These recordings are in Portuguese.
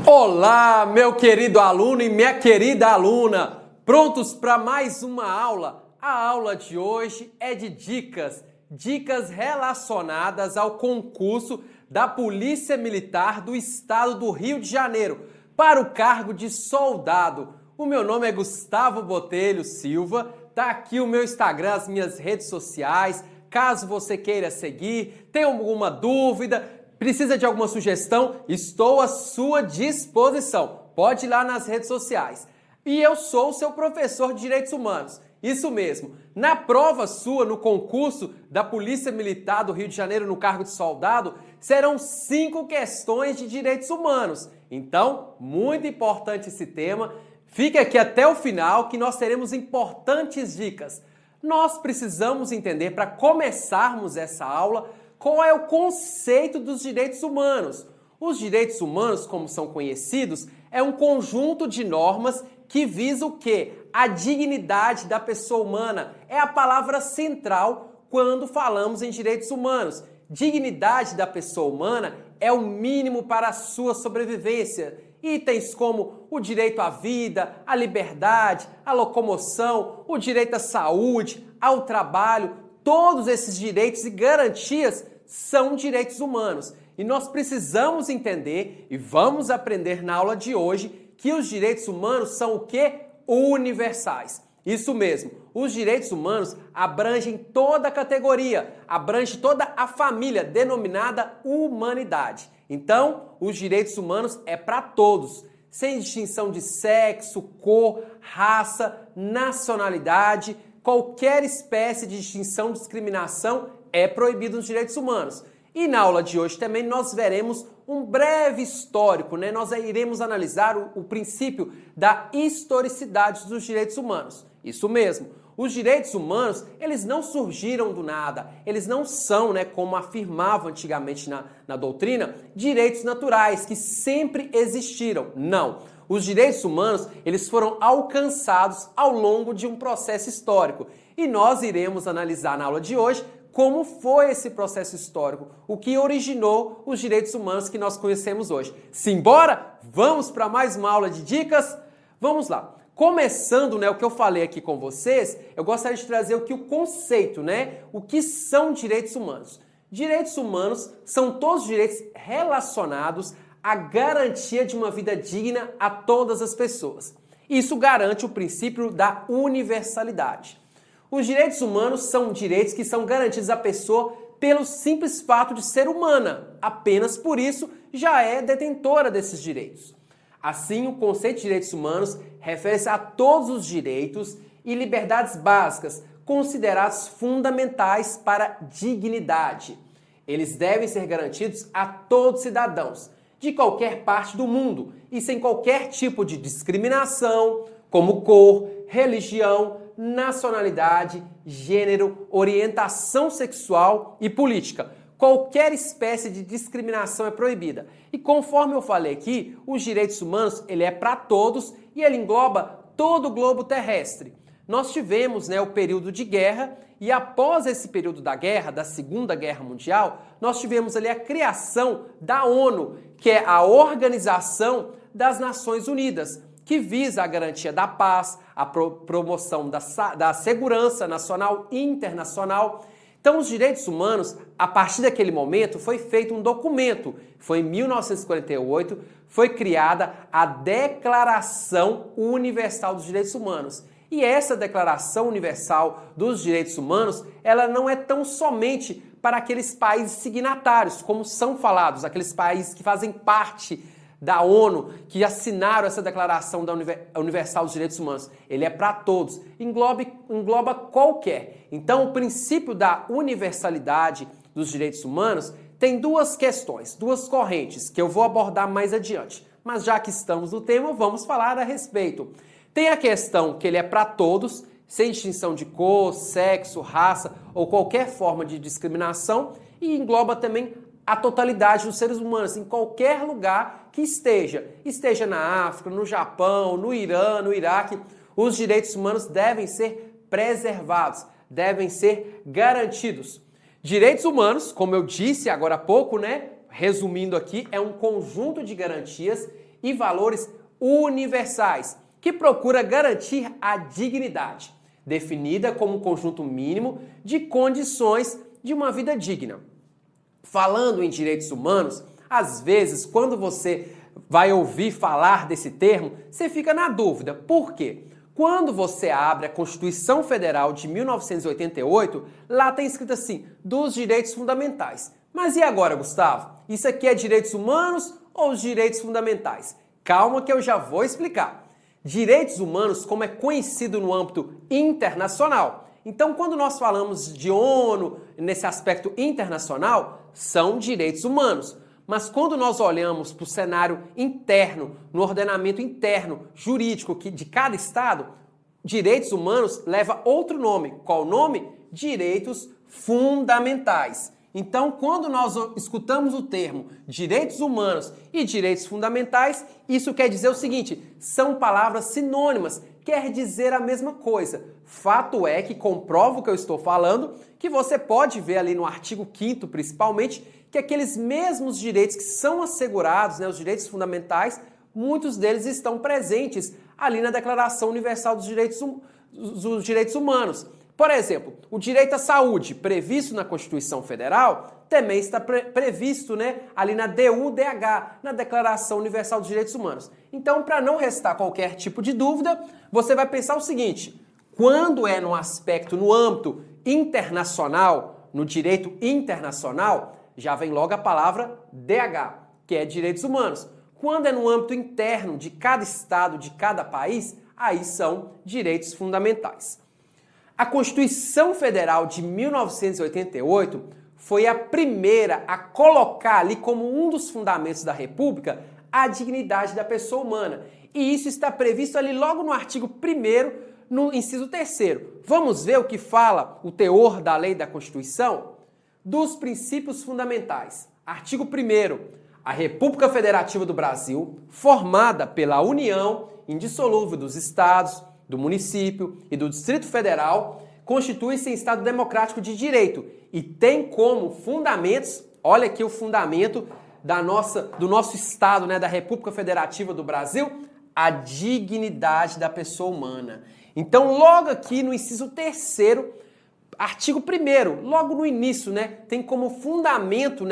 Olá, meu querido aluno e minha querida aluna! Prontos para mais uma aula? A aula de hoje é de dicas relacionadas ao concurso da Polícia Militar do Estado do Rio de Janeiro para o cargo de soldado. O meu nome é Gustavo Botelho Silva, tá aqui o meu Instagram, as minhas redes sociais. Caso você queira seguir, tem alguma dúvida, precisa de alguma sugestão, estou à sua disposição. Pode ir lá nas redes sociais. E eu sou o seu professor de Direitos Humanos. Isso mesmo. Na prova sua, no concurso da Polícia Militar do Rio de Janeiro no cargo de soldado, serão 5 questões de direitos humanos. Então, muito importante esse tema. Fique aqui até o final que nós teremos importantes dicas. Nós precisamos entender, para começarmos essa aula, qual é o conceito dos direitos humanos. Os direitos humanos, como são conhecidos, é um conjunto de normas que visa o quê? A dignidade da pessoa humana. É a palavra central quando falamos em direitos humanos. Dignidade da pessoa humana é o mínimo para a sua sobrevivência. Itens como o direito à vida, à liberdade, à locomoção, o direito à saúde, ao trabalho, todos esses direitos e garantias são direitos humanos. E nós precisamos entender e vamos aprender na aula de hoje que os direitos humanos são o quê? Universais. Isso mesmo, os direitos humanos abrangem toda a categoria, abrangem toda a família denominada humanidade. Então, os direitos humanos é para todos, sem distinção de sexo, cor, raça, nacionalidade, qualquer espécie de distinção, discriminação é proibido nos direitos humanos. E na aula de hoje também nós veremos um breve histórico, né? Nós iremos analisar o princípio da historicidade dos direitos humanos. Isso mesmo, os direitos humanos, eles não surgiram do nada, eles não são, né, como afirmavam antigamente na doutrina, direitos naturais que sempre existiram. Não. Os direitos humanos, eles foram alcançados ao longo de um processo histórico. E nós iremos analisar na aula de hoje como foi esse processo histórico, o que originou os direitos humanos que nós conhecemos hoje. Simbora? Vamos para mais uma aula de dicas? Vamos lá. Começando, né, o que eu falei aqui com vocês, eu gostaria de trazer o conceito, né? O que são direitos humanos? Direitos humanos são todos os direitos relacionados à garantia de uma vida digna a todas as pessoas. Isso garante o princípio da universalidade. Os direitos humanos são direitos que são garantidos à pessoa pelo simples fato de ser humana. Apenas por isso já é detentora desses direitos. Assim, o conceito de direitos humanos refere-se a todos os direitos e liberdades básicas considerados fundamentais para a dignidade. Eles devem ser garantidos a todos os cidadãos, de qualquer parte do mundo e sem qualquer tipo de discriminação, como cor, religião, nacionalidade, gênero, orientação sexual e política. Qualquer espécie de discriminação é proibida. E conforme eu falei aqui, os direitos humanos, ele é para todos e ele engloba todo o globo terrestre. Nós tivemos, né, o período de guerra e após esse período da guerra, da Segunda Guerra Mundial, nós tivemos ali a criação da ONU, que é a Organização das Nações Unidas, que visa a garantia da paz, a promoção da segurança nacional e internacional. Então, os direitos humanos, a partir daquele momento, foi feito um documento. Foi em 1948, foi criada a Declaração Universal dos Direitos Humanos. E essa Declaração Universal dos Direitos Humanos, ela não é tão somente para aqueles países signatários, como são falados, aqueles países que fazem parte da ONU, que assinaram essa Declaração Universal dos Direitos Humanos. Ele é para todos, engloba qualquer. Então, o princípio da universalidade dos direitos humanos tem duas questões, duas correntes, que eu vou abordar mais adiante. Mas já que estamos no tema, vamos falar a respeito. Tem a questão que ele é para todos, sem distinção de cor, sexo, raça ou qualquer forma de discriminação, e engloba também a totalidade dos seres humanos, em qualquer lugar que esteja na África, no Japão, no Irã, no Iraque, os direitos humanos devem ser preservados, devem ser garantidos. Direitos humanos, como eu disse agora há pouco, né? Resumindo aqui, é um conjunto de garantias e valores universais, que procura garantir a dignidade, definida como um conjunto mínimo de condições de uma vida digna. Falando em direitos humanos, às vezes, quando você vai ouvir falar desse termo, você fica na dúvida. Por quê? Quando você abre a Constituição Federal de 1988, lá tem escrito assim, dos direitos fundamentais. Mas e agora, Gustavo? Isso aqui é direitos humanos ou os direitos fundamentais? Calma que eu já vou explicar. Direitos humanos, como é conhecido no âmbito internacional. Então, quando nós falamos de ONU, nesse aspecto internacional, são direitos humanos. Mas quando nós olhamos para o cenário interno, no ordenamento interno, jurídico de cada estado, direitos humanos leva outro nome. Qual o nome? Direitos fundamentais. Então, quando nós escutamos o termo direitos humanos e direitos fundamentais, isso quer dizer o seguinte, são palavras sinônimas, quer dizer a mesma coisa. Fato é que comprova o que eu estou falando, que você pode ver ali no artigo 5º, principalmente, que aqueles mesmos direitos que são assegurados, os direitos fundamentais, muitos deles estão presentes ali na Declaração Universal dos Direitos Humanos. Por exemplo, o direito à saúde, previsto na Constituição Federal, também está previsto ali na DUDH, na Declaração Universal dos Direitos Humanos. Então, para não restar qualquer tipo de dúvida, você vai pensar o seguinte, quando é no aspecto, no âmbito internacional, no direito internacional, já vem logo a palavra DH, que é direitos humanos. Quando é no âmbito interno de cada estado, de cada país, aí são direitos fundamentais. A Constituição Federal de 1988 foi a primeira a colocar ali como um dos fundamentos da República a dignidade da pessoa humana. E isso está previsto ali logo no artigo 1º, no inciso 3º. Vamos ver o que fala o teor da lei da Constituição? Dos princípios fundamentais. Artigo 1º. A República Federativa do Brasil, formada pela união indissolúvel dos estados, do município e do Distrito Federal, constitui-se em Estado democrático de direito e tem como fundamentos, olha aqui o fundamento do nosso Estado, da República Federativa do Brasil, a dignidade da pessoa humana. Então, logo aqui no inciso 3º, artigo 1º, logo no início, tem como fundamento,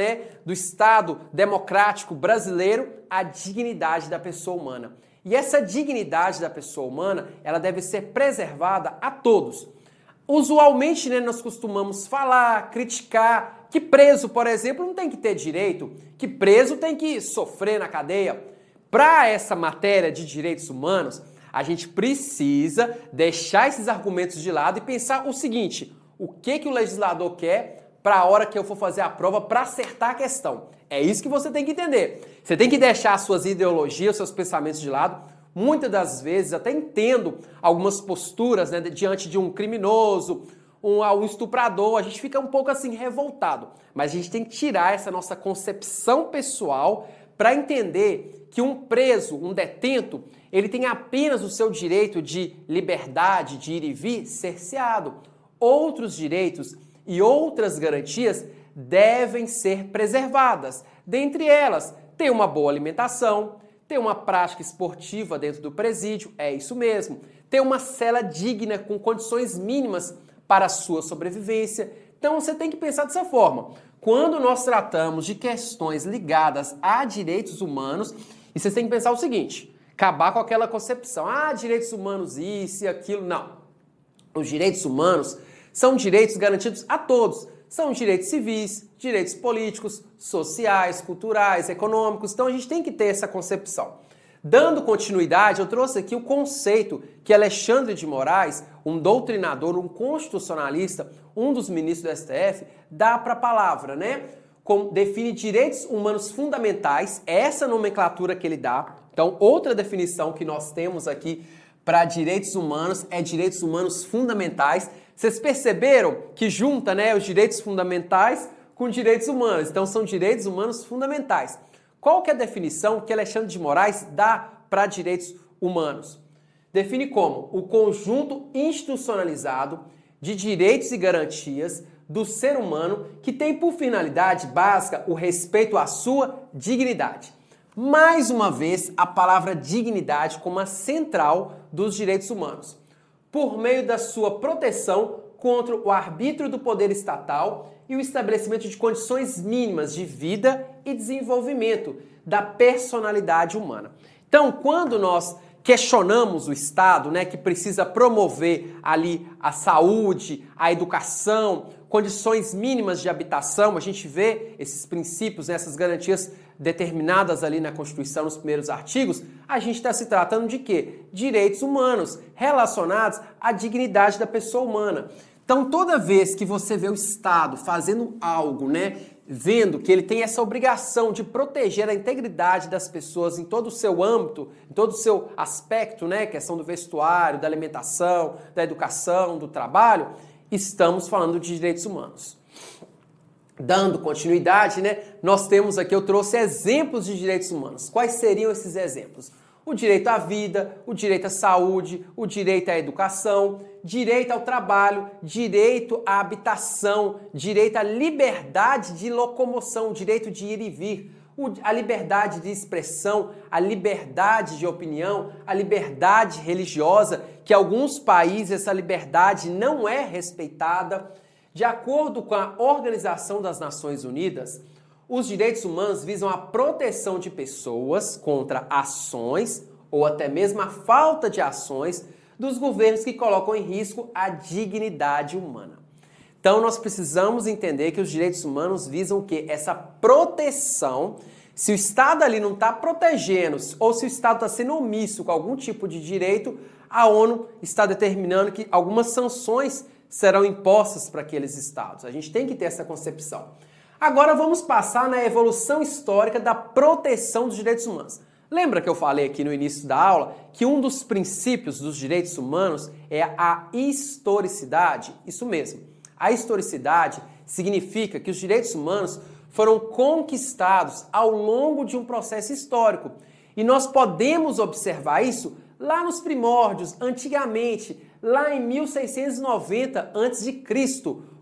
do Estado democrático brasileiro a dignidade da pessoa humana. E essa dignidade da pessoa humana, ela deve ser preservada a todos. Usualmente, nós costumamos falar, criticar que preso, por exemplo, não tem que ter direito, que preso tem que sofrer na cadeia. Para essa matéria de direitos humanos, a gente precisa deixar esses argumentos de lado e pensar o seguinte, o que o legislador quer para a hora que eu for fazer a prova para acertar a questão. É isso que você tem que entender. Você tem que deixar as suas ideologias, seus pensamentos de lado. Muitas das vezes, até entendo algumas posturas diante de um criminoso, um estuprador, a gente fica um pouco assim revoltado. Mas a gente tem que tirar essa nossa concepção pessoal para entender que um preso, um detento, ele tem apenas o seu direito de liberdade, de ir e vir, cerceado. Outros direitos e outras garantias devem ser preservadas. Dentre elas, ter uma boa alimentação, ter uma prática esportiva dentro do presídio, é isso mesmo. Ter uma cela digna com condições mínimas para a sua sobrevivência. Então você tem que pensar dessa forma. Quando nós tratamos de questões ligadas a direitos humanos, e vocês têm que pensar o seguinte, acabar com aquela concepção, direitos humanos isso e aquilo, não. Os direitos humanos são direitos garantidos a todos. São direitos civis, direitos políticos, sociais, culturais, econômicos. Então a gente tem que ter essa concepção. Dando continuidade, eu trouxe aqui o conceito que Alexandre de Moraes, um doutrinador, um constitucionalista, um dos ministros do STF, dá para a palavra, define direitos humanos fundamentais, essa nomenclatura que ele dá. Então, outra definição que nós temos aqui para direitos humanos é direitos humanos fundamentais. Vocês perceberam que junta os direitos fundamentais com direitos humanos. Então, são direitos humanos fundamentais. Qual que é a definição que Alexandre de Moraes dá para direitos humanos? Define como o conjunto institucionalizado de direitos e garantias do ser humano que tem por finalidade básica o respeito à sua dignidade. Mais uma vez, a palavra dignidade como a central dos direitos humanos, por meio da sua proteção contra o arbítrio do poder estatal e o estabelecimento de condições mínimas de vida e desenvolvimento da personalidade humana. Então, quando nós questionamos o Estado, né, que precisa promover ali a saúde, a educação, condições mínimas de habitação, a gente vê esses princípios, né, essas garantias determinadas ali na Constituição, nos primeiros artigos, a gente está se tratando de quê? Direitos humanos relacionados à dignidade da pessoa humana. Então, toda vez que você vê o Estado fazendo algo, né, vendo que ele tem essa obrigação de proteger a integridade das pessoas em todo o seu âmbito, em todo o seu aspecto, né, questão do vestuário, da alimentação, da educação, do trabalho, estamos falando de direitos humanos. Dando continuidade, né, nós temos aqui, eu trouxe exemplos de direitos humanos. Quais seriam esses exemplos? O direito à vida, o direito à saúde, o direito à educação, direito ao trabalho, direito à habitação, direito à liberdade de locomoção, direito de ir e vir, a liberdade de expressão, a liberdade de opinião, a liberdade religiosa, que em alguns países essa liberdade não é respeitada. De acordo com a Organização das Nações Unidas, os direitos humanos visam a proteção de pessoas contra ações ou até mesmo a falta de ações dos governos que colocam em risco a dignidade humana. Então nós precisamos entender que os direitos humanos visam o quê? Essa proteção. Se o Estado ali não está protegendo ou se o Estado está sendo omisso com algum tipo de direito, a ONU está determinando que algumas sanções serão impostas para aqueles estados. A gente tem que ter essa concepção. Agora vamos passar na evolução histórica da proteção dos direitos humanos. Lembra que eu falei aqui no início da aula que um dos princípios dos direitos humanos é a historicidade? Isso mesmo. A historicidade significa que os direitos humanos foram conquistados ao longo de um processo histórico. E nós podemos observar isso lá nos primórdios, antigamente, lá em 1690 a.C.,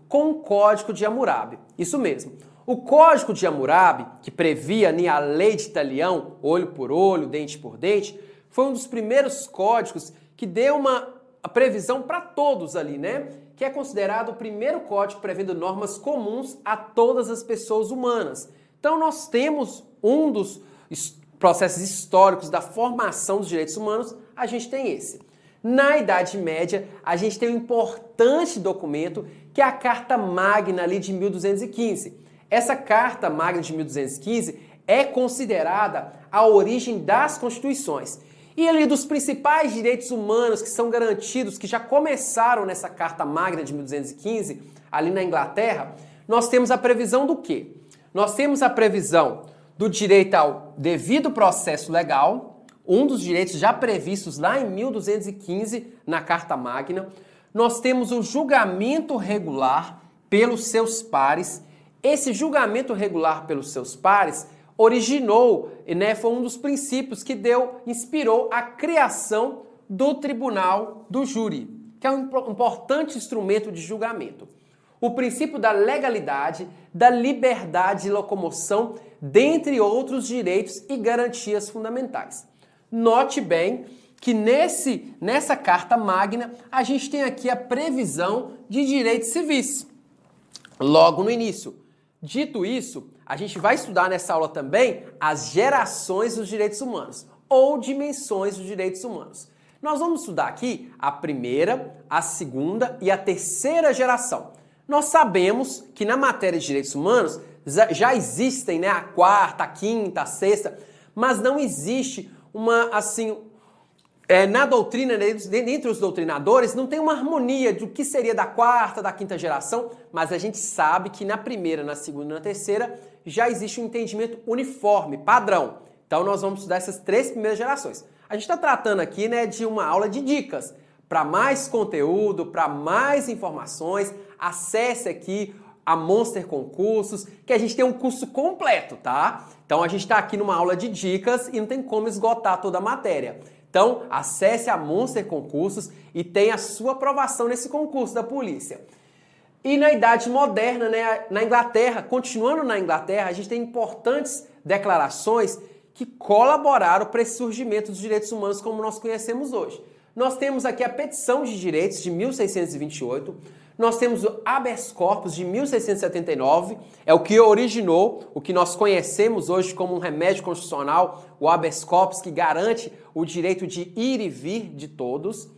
com o Código de Hammurabi. Isso mesmo. O Código de Hammurabi, que previa a lei de talião, olho por olho, dente por dente, foi um dos primeiros códigos que deu uma previsão para todos ali, né? Que é considerado o primeiro código prevendo normas comuns a todas as pessoas humanas. Então nós temos um dos processos históricos da formação dos direitos humanos, a gente tem esse. Na Idade Média, a gente tem um importante documento que é a Carta Magna ali de 1215. Essa Carta Magna de 1215 é considerada a origem das constituições. E ali dos principais direitos humanos que são garantidos, que já começaram nessa Carta Magna de 1215, ali na Inglaterra, nós temos a previsão do quê? Nós temos a previsão do direito ao devido processo legal, um dos direitos já previstos lá em 1215 na Carta Magna. Nós temos o julgamento regular pelos seus pares. Esse julgamento regular pelos seus pares originou, né, foi um dos princípios que inspirou a criação do Tribunal do Júri, que é um importante instrumento de julgamento. O princípio da legalidade, da liberdade de locomoção, dentre outros direitos e garantias fundamentais. Note bem que nessa Carta Magna a gente tem aqui a previsão de direitos civis, logo no início. Dito isso, a gente vai estudar nessa aula também as gerações dos direitos humanos, ou dimensões dos direitos humanos. Nós vamos estudar aqui a primeira, a segunda e a terceira geração. Nós sabemos que na matéria de direitos humanos já existem, né, a quarta, a quinta, a sexta, mas não existe na doutrina, entre os doutrinadores, não tem uma harmonia do que seria da quarta, da quinta geração, mas a gente sabe que na primeira, na segunda e na terceira já existe um entendimento uniforme, padrão. Então nós vamos estudar essas três primeiras gerações. A gente está tratando aqui, né, de uma aula de dicas. Para mais conteúdo, para mais informações, acesse aqui a Monster Concursos, que a gente tem um curso completo, tá? Então a gente está aqui numa aula de dicas e não tem como esgotar toda a matéria. Então acesse a Monster Concursos e tenha a sua aprovação nesse concurso da polícia. E na Idade Moderna, né, na Inglaterra, continuando na Inglaterra, a gente tem importantes declarações que colaboraram para esse surgimento dos direitos humanos como nós conhecemos hoje. Nós temos aqui a Petição de Direitos de 1628, nós temos o Habeas Corpus de 1679, é o que originou o que nós conhecemos hoje como um remédio constitucional, o Habeas Corpus, que garante o direito de ir e vir de todos,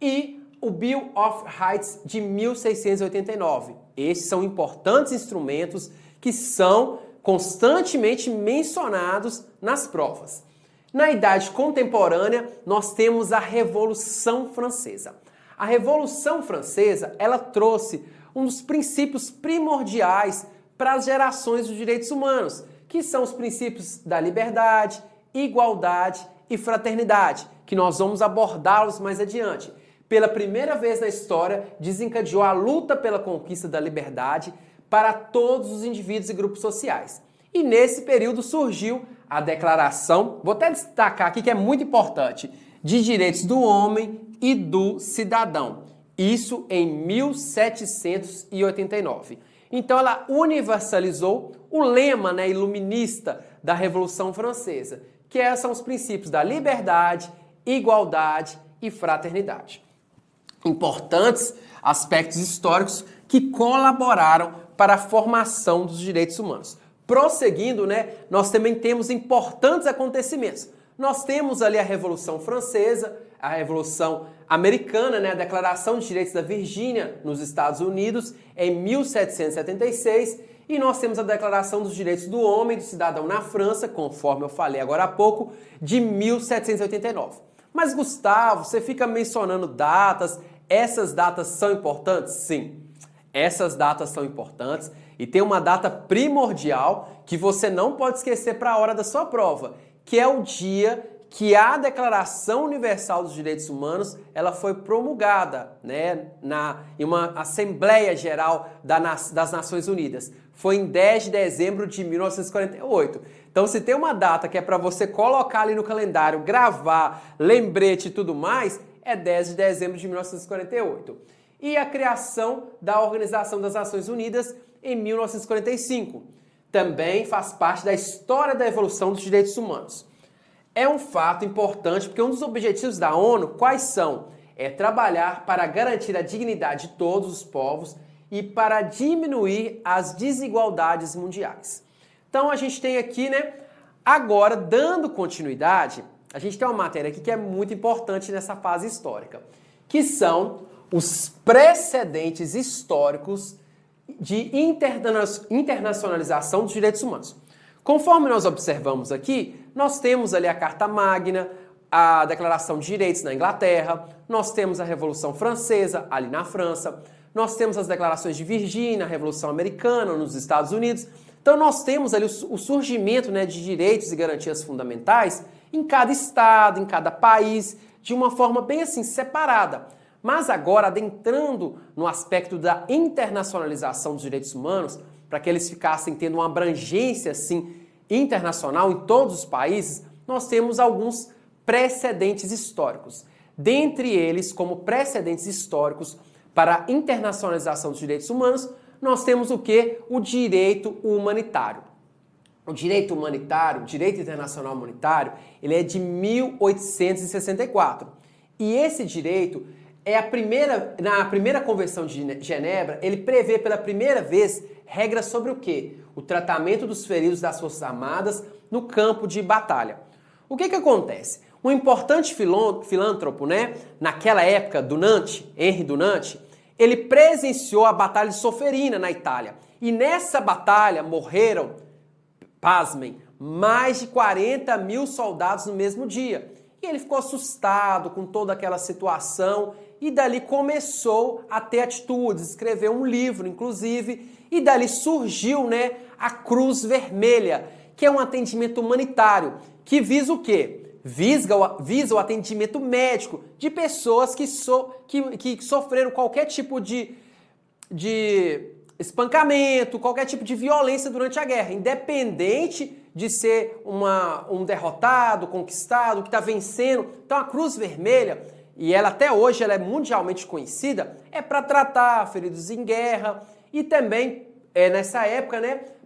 e o Bill of Rights de 1689. Esses são importantes instrumentos que são constantemente mencionados nas provas. Na Idade Contemporânea, nós temos a Revolução Francesa. A Revolução Francesa, ela trouxe um dos princípios primordiais para as gerações dos direitos humanos, que são os princípios da liberdade, igualdade e fraternidade, que nós vamos abordá-los mais adiante. Pela primeira vez na história, desencadeou a luta pela conquista da liberdade para todos os indivíduos e grupos sociais. E nesse período surgiu a Declaração, vou até destacar aqui que é muito importante, de Direitos do Homem e do Cidadão. Isso em 1789. Então ela universalizou o lema, iluminista da Revolução Francesa, que são os princípios da liberdade, igualdade e fraternidade. Importantes aspectos históricos que colaboraram para a formação dos direitos humanos. Prosseguindo, nós também temos importantes acontecimentos. Nós temos ali a Revolução Francesa, a Revolução Americana, a Declaração de Direitos da Virgínia nos Estados Unidos em 1776, e nós temos a Declaração dos Direitos do Homem e do Cidadão na França, conforme eu falei agora há pouco, de 1789. Mas, Gustavo, você fica mencionando datas, essas datas são importantes? Sim, essas datas são importantes e tem uma data primordial que você não pode esquecer para a hora da sua prova, que é o dia que a Declaração Universal dos Direitos Humanos ela foi promulgada em uma Assembleia Geral das Nações Unidas. Foi em 10 de dezembro de 1948. Então, se tem uma data que é para você colocar ali no calendário, gravar, lembrete e tudo mais, é 10 de dezembro de 1948. E a criação da Organização das Nações Unidas em 1945. Também faz parte da história da evolução dos direitos humanos. É um fato importante porque um dos objetivos da ONU, quais são? É trabalhar para garantir a dignidade de todos os povos e para diminuir as desigualdades mundiais. Então a gente tem aqui, agora dando continuidade, a gente tem uma matéria aqui que é muito importante nessa fase histórica, que são os precedentes históricos de internacionalização dos direitos humanos. Conforme nós observamos aqui, nós temos ali a Carta Magna, a Declaração de Direitos na Inglaterra, nós temos a Revolução Francesa ali na França, nós temos as Declarações de Virgínia, a Revolução Americana nos Estados Unidos. Então nós temos ali o surgimento de direitos e garantias fundamentais em cada estado, em cada país, de uma forma bem assim separada. Mas agora, adentrando no aspecto da internacionalização dos direitos humanos, para que eles ficassem tendo uma abrangência assim, internacional em todos os países, nós temos alguns precedentes históricos. Dentre eles, como precedentes históricos para a internacionalização dos direitos humanos, nós temos o quê? O direito humanitário. O direito humanitário, o direito internacional humanitário, ele é de 1864. E esse direito na primeira Convenção de Genebra, ele prevê pela primeira vez regras sobre o quê? O tratamento dos feridos das Forças Armadas no campo de batalha. O que acontece? Um importante filântropo, naquela época, Henri Dunant, ele presenciou a Batalha de Solferino na Itália. E nessa batalha morreram, pasmem, mais de 40 mil soldados no mesmo dia. E ele ficou assustado com toda aquela situação e dali começou a ter atitudes, escreveu um livro, inclusive, e dali surgiu a Cruz Vermelha, que é um atendimento humanitário, que visa o quê? Visa o atendimento médico de pessoas que sofreram qualquer tipo de espancamento, qualquer tipo de violência durante a guerra, independente de ser um derrotado, conquistado, que está vencendo. Então a Cruz Vermelha, e ela até hoje ela é mundialmente conhecida, é para tratar feridos em guerra e também, nessa época,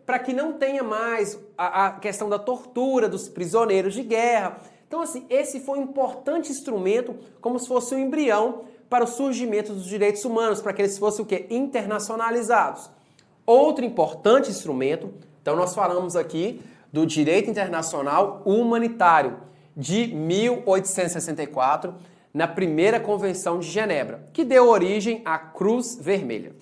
para que não tenha mais a questão da tortura dos prisioneiros de guerra. Então, assim, esse foi um importante instrumento, como se fosse um embrião para o surgimento dos direitos humanos, para que eles fossem o quê? Internacionalizados. Outro importante instrumento, então nós falamos aqui do direito internacional humanitário de 1864, na primeira Convenção de Genebra, que deu origem à Cruz Vermelha.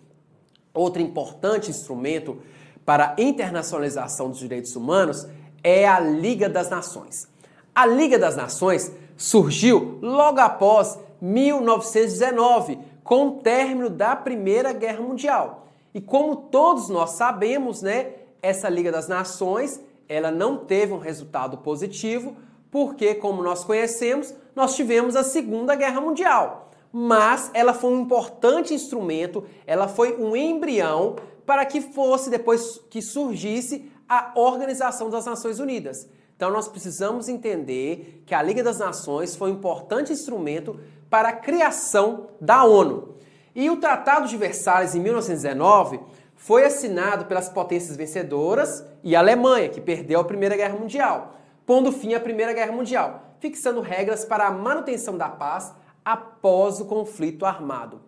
Outro importante instrumento para a internacionalização dos direitos humanos é a Liga das Nações. A Liga das Nações surgiu logo após 1919, com o término da Primeira Guerra Mundial. E como todos nós sabemos, né, essa Liga das Nações, ela não teve um resultado positivo, porque, como nós conhecemos, nós tivemos a Segunda Guerra Mundial. Mas ela foi um importante instrumento, ela foi um embrião para que fosse depois que surgisse a Organização das Nações Unidas. Então nós precisamos entender que a Liga das Nações foi um importante instrumento para a criação da ONU. E o Tratado de Versalhes, em 1919, foi assinado pelas potências vencedoras e a Alemanha, que perdeu a Primeira Guerra Mundial, pondo fim à Primeira Guerra Mundial, fixando regras para a manutenção da paz após o conflito armado.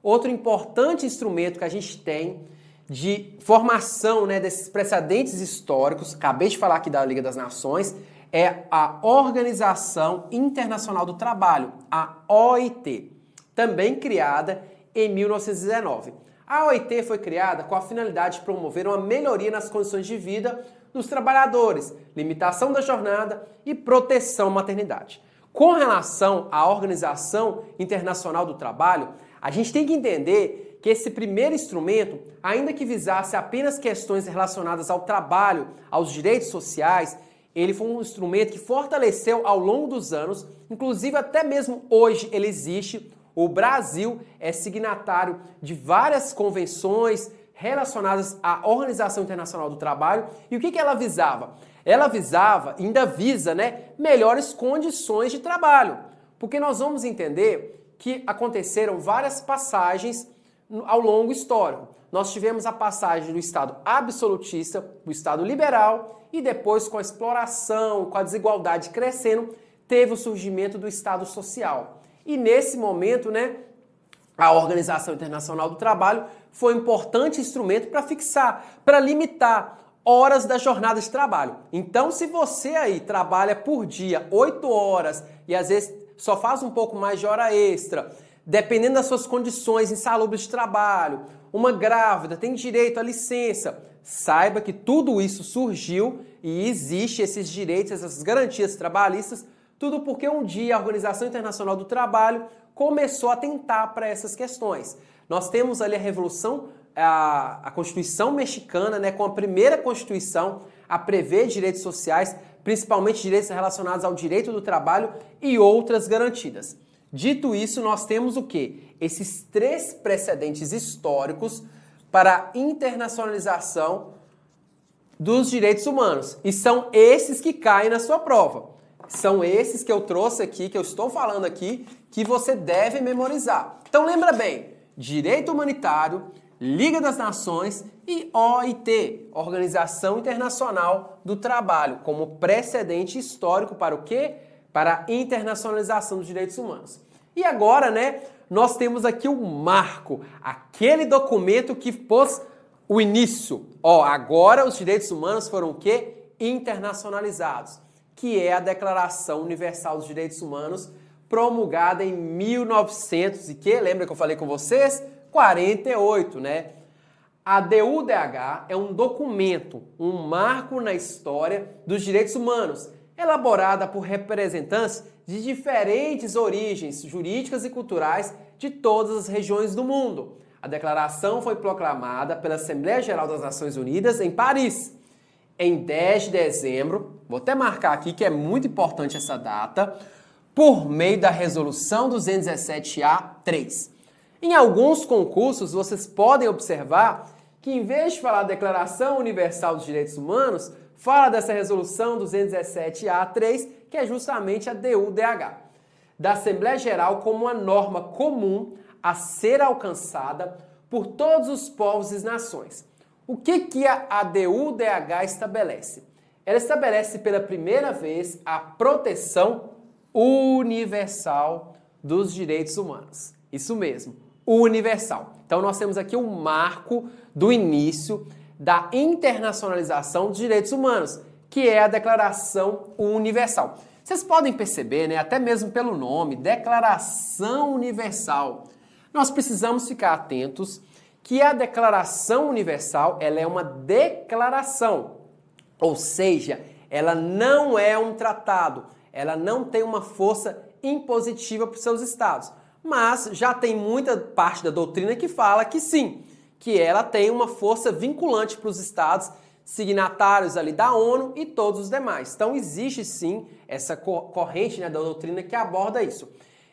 Outro importante instrumento que a gente tem de formação, né, desses precedentes históricos, acabei de falar aqui da Liga das Nações, é a Organização Internacional do Trabalho, a OIT, também criada em 1919. A OIT foi criada com a finalidade de promover uma melhoria nas condições de vida dos trabalhadores, limitação da jornada e proteção à maternidade. Com relação à Organização Internacional do Trabalho, a gente tem que entender que esse primeiro instrumento, ainda que visasse apenas questões relacionadas ao trabalho, aos direitos sociais, ele foi um instrumento que fortaleceu ao longo dos anos, inclusive até mesmo hoje ele existe. O Brasil é signatário de várias convenções relacionadas à Organização Internacional do Trabalho. E o que ela visava? Ela visava, ainda visa, né, melhores condições de trabalho. Porque nós vamos entender que aconteceram várias passagens ao longo histórico. Nós tivemos a passagem do Estado absolutista, do Estado liberal, e depois, com a exploração, com a desigualdade crescendo, teve o surgimento do Estado social. E nesse momento, né, a Organização Internacional do Trabalho foi um importante instrumento para fixar, para limitar horas da jornada de trabalho. Então, se você aí trabalha por dia 8 horas e às vezes só faz um pouco mais de hora extra, dependendo das suas condições insalubres de trabalho, uma grávida tem direito à licença, saiba que tudo isso surgiu e existe esses direitos, essas garantias trabalhistas, tudo porque um dia a Organização Internacional do Trabalho começou a atentar para essas questões. Nós temos ali a Revolução, a Constituição Mexicana, né, com a primeira Constituição a prever direitos sociais, principalmente direitos relacionados ao direito do trabalho e outras garantidas. Dito isso, nós temos o quê? Esses 3 precedentes históricos para a internacionalização dos direitos humanos. E são esses que caem na sua prova. São esses que eu trouxe aqui, que eu estou falando aqui, que você deve memorizar. Então lembra bem, direito humanitário, Liga das Nações e OIT, Organização Internacional do Trabalho, como precedente histórico para o quê? Para a internacionalização dos direitos humanos. E agora, né, nós temos aqui o marco, aquele documento que pôs o início. Agora os direitos humanos foram o quê? Internacionalizados, que é a Declaração Universal dos Direitos Humanos, promulgada em 1900 e que, lembra que eu falei com vocês? 48, né? A DUDH é um documento, um marco na história dos direitos humanos, elaborada por representantes de diferentes origens jurídicas e culturais de todas as regiões do mundo. A declaração foi proclamada pela Assembleia Geral das Nações Unidas em Paris, em 10 de dezembro, vou até marcar aqui que é muito importante essa data, por meio da Resolução 217-A3. Em alguns concursos, vocês podem observar que, em vez de falar da Declaração Universal dos Direitos Humanos, fala dessa Resolução 217-A3, que é justamente a DUDH, da Assembleia Geral como uma norma comum a ser alcançada por todos os povos e nações. O que a ADU-DH estabelece? Ela estabelece pela primeira vez a proteção universal dos direitos humanos. Isso mesmo, universal. Então nós temos aqui o marco do início da internacionalização dos direitos humanos, que é a Declaração Universal. Vocês podem perceber, né, até mesmo pelo nome, Declaração Universal. Nós precisamos ficar atentos que a Declaração Universal, ela é uma declaração, ou seja, ela não é um tratado, ela não tem uma força impositiva para os seus estados, mas já tem muita parte da doutrina que fala que sim, que ela tem uma força vinculante para os estados signatários ali da ONU e todos os demais. Então existe sim essa corrente, né, da doutrina que aborda isso.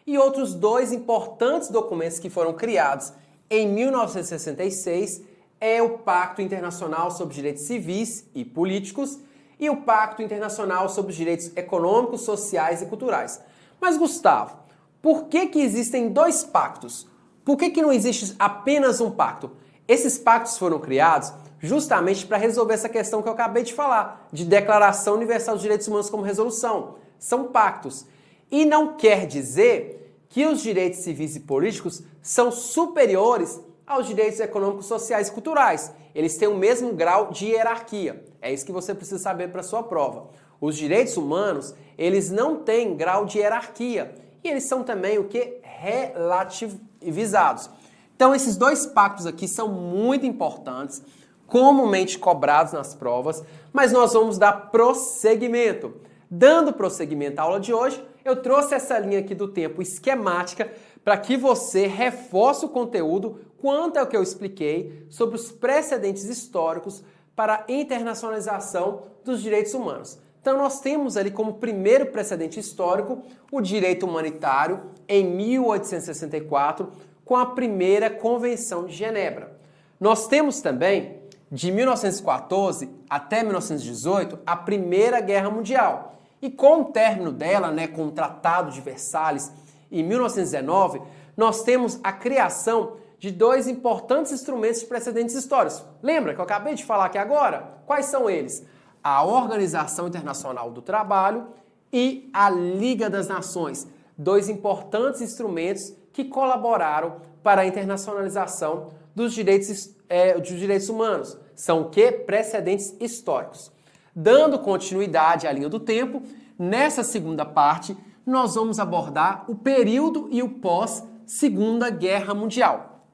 E outros dois importantes documentos que foram criados em 1966 é o Pacto Internacional sobre Direitos Civis e Políticos e o Pacto Internacional sobre os Direitos Econômicos, Sociais e Culturais. Mas, Gustavo, por que existem dois pactos? Por que não existe apenas um pacto? Esses pactos foram criados justamente para resolver essa questão que eu acabei de falar, de Declaração Universal dos Direitos Humanos como resolução. São pactos. E não quer dizer que os direitos civis e políticos são superiores aos direitos econômicos, sociais e culturais. Eles têm o mesmo grau de hierarquia. É isso que você precisa saber para a sua prova. Os direitos humanos, eles não têm grau de hierarquia. E eles são também o que? Relativizados. Então, esses dois pactos aqui são muito importantes, comumente cobrados nas provas, mas nós vamos dar prosseguimento. Dando prosseguimento à aula de hoje, eu trouxe essa linha aqui do tempo esquemática para que você reforce o conteúdo quanto ao que eu expliquei sobre os precedentes históricos para a internacionalização dos direitos humanos. Então nós temos ali como primeiro precedente histórico o direito humanitário em 1864 com a primeira Convenção de Genebra. Nós temos também de 1914 até 1918 a Primeira Guerra Mundial. E com o término dela, né, com o Tratado de Versalhes, em 1919, nós temos a criação de dois importantes instrumentos de precedentes históricos. Lembra que eu acabei de falar aqui agora? Quais são eles? A Organização Internacional do Trabalho e a Liga das Nações. Dois importantes instrumentos que colaboraram para a internacionalização dos direitos humanos. São o quê? Precedentes históricos. Dando continuidade à linha do tempo, nessa segunda parte, nós vamos abordar o período e o pós-Segunda Guerra Mundial.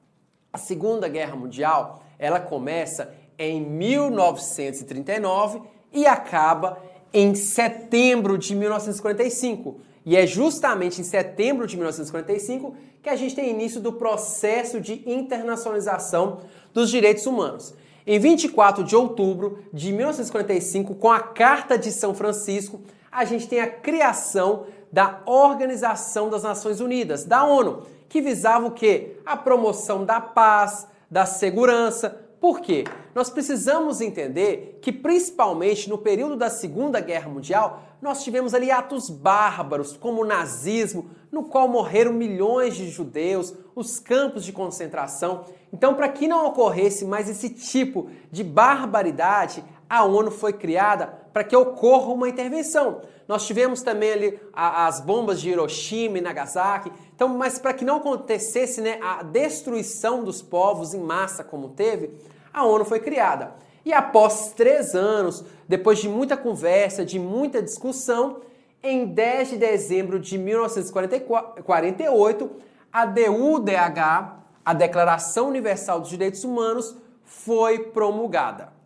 A Segunda Guerra Mundial, ela começa em 1939 e acaba em setembro de 1945. E é justamente em setembro de 1945 que a gente tem início do processo de internacionalização dos direitos humanos. Em 24 de outubro de 1945, com a Carta de São Francisco, a gente tem a criação da Organização das Nações Unidas, da ONU, que visava o quê? A promoção da paz, da segurança. Por quê? Nós precisamos entender que, principalmente no período da Segunda Guerra Mundial, nós tivemos ali atos bárbaros, como o nazismo, no qual morreram milhões de judeus, os campos de concentração. Então, para que não ocorresse mais esse tipo de barbaridade, a ONU foi criada para que ocorra uma intervenção. Nós tivemos também ali as bombas de Hiroshima e Nagasaki, então, mas para que não acontecesse, né, a destruição dos povos em massa como teve, a ONU foi criada. E após 3 anos, depois de muita conversa, de muita discussão, em 10 de dezembro de 1948, a DU-DH, a Declaração Universal dos Direitos Humanos, foi promulgada.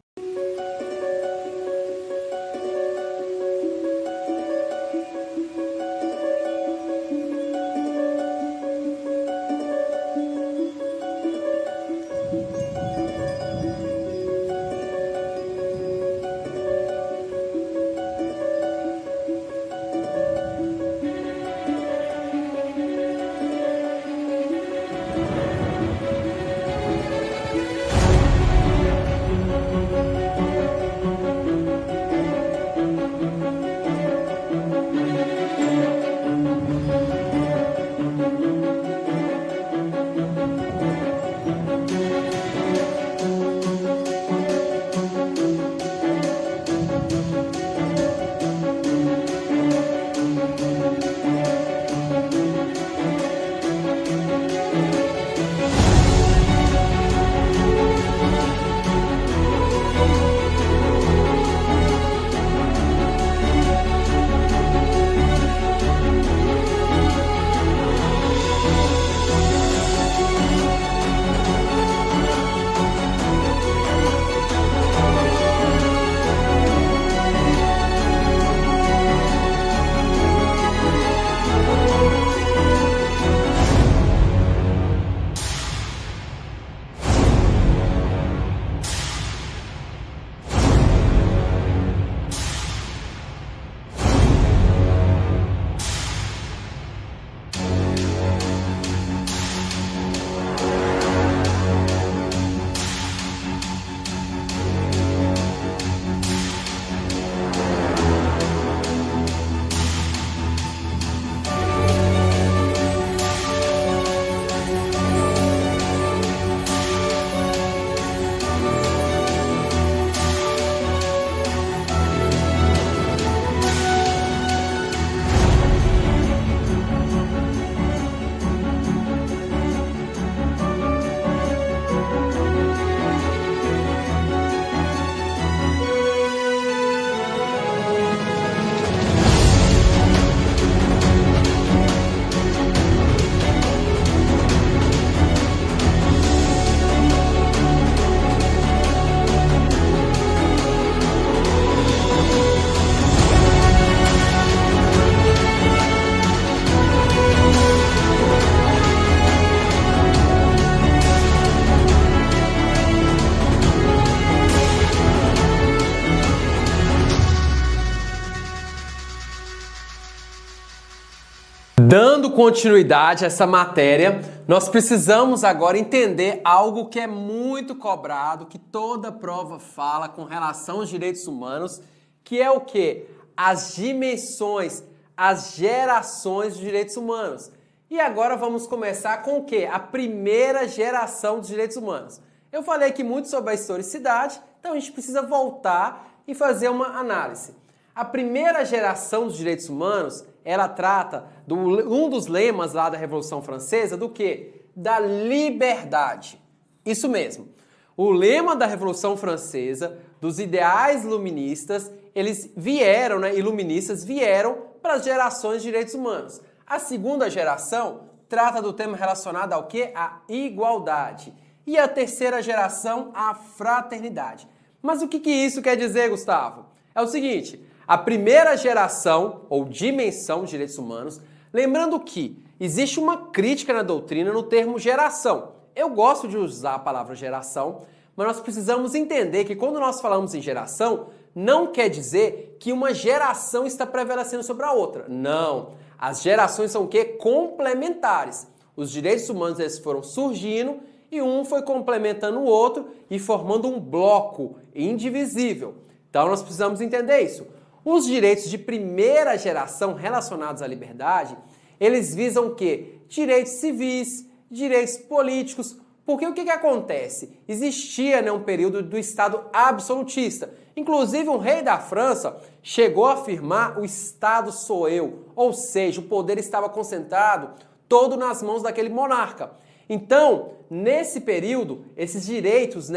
Dando continuidade a essa matéria, nós precisamos agora entender algo que é muito cobrado, que toda prova fala com relação aos direitos humanos, que é o quê? As dimensões, as gerações dos direitos humanos. E agora vamos começar com o quê? A primeira geração dos direitos humanos. Eu falei aqui muito sobre a historicidade, então a gente precisa voltar e fazer uma análise. A primeira geração dos direitos humanos, ela trata de um dos lemas lá da Revolução Francesa do quê? Da liberdade. Isso mesmo. O lema da Revolução Francesa, dos ideais iluministas, eles vieram, iluministas vieram para as gerações de direitos humanos. A segunda geração trata do tema relacionado ao quê? A igualdade. E a terceira geração, a fraternidade. Mas o que isso quer dizer, Gustavo? É o seguinte, a primeira geração, ou dimensão de direitos humanos, lembrando que existe uma crítica na doutrina no termo geração. Eu gosto de usar a palavra geração, mas nós precisamos entender que quando nós falamos em geração, não quer dizer que uma geração está prevalecendo sobre a outra. Não. As gerações são o quê? Complementares. Os direitos humanos eles foram surgindo e um foi complementando o outro e formando um bloco indivisível. Então nós precisamos entender isso. Os direitos de primeira geração relacionados à liberdade, eles visam o quê? Direitos civis, direitos políticos. Porque o que acontece? Existia um período do Estado absolutista. Inclusive, um rei da França chegou a afirmar o Estado sou eu. Ou seja, o poder estava concentrado todo nas mãos daquele monarca. Então, nesse período, esses direitos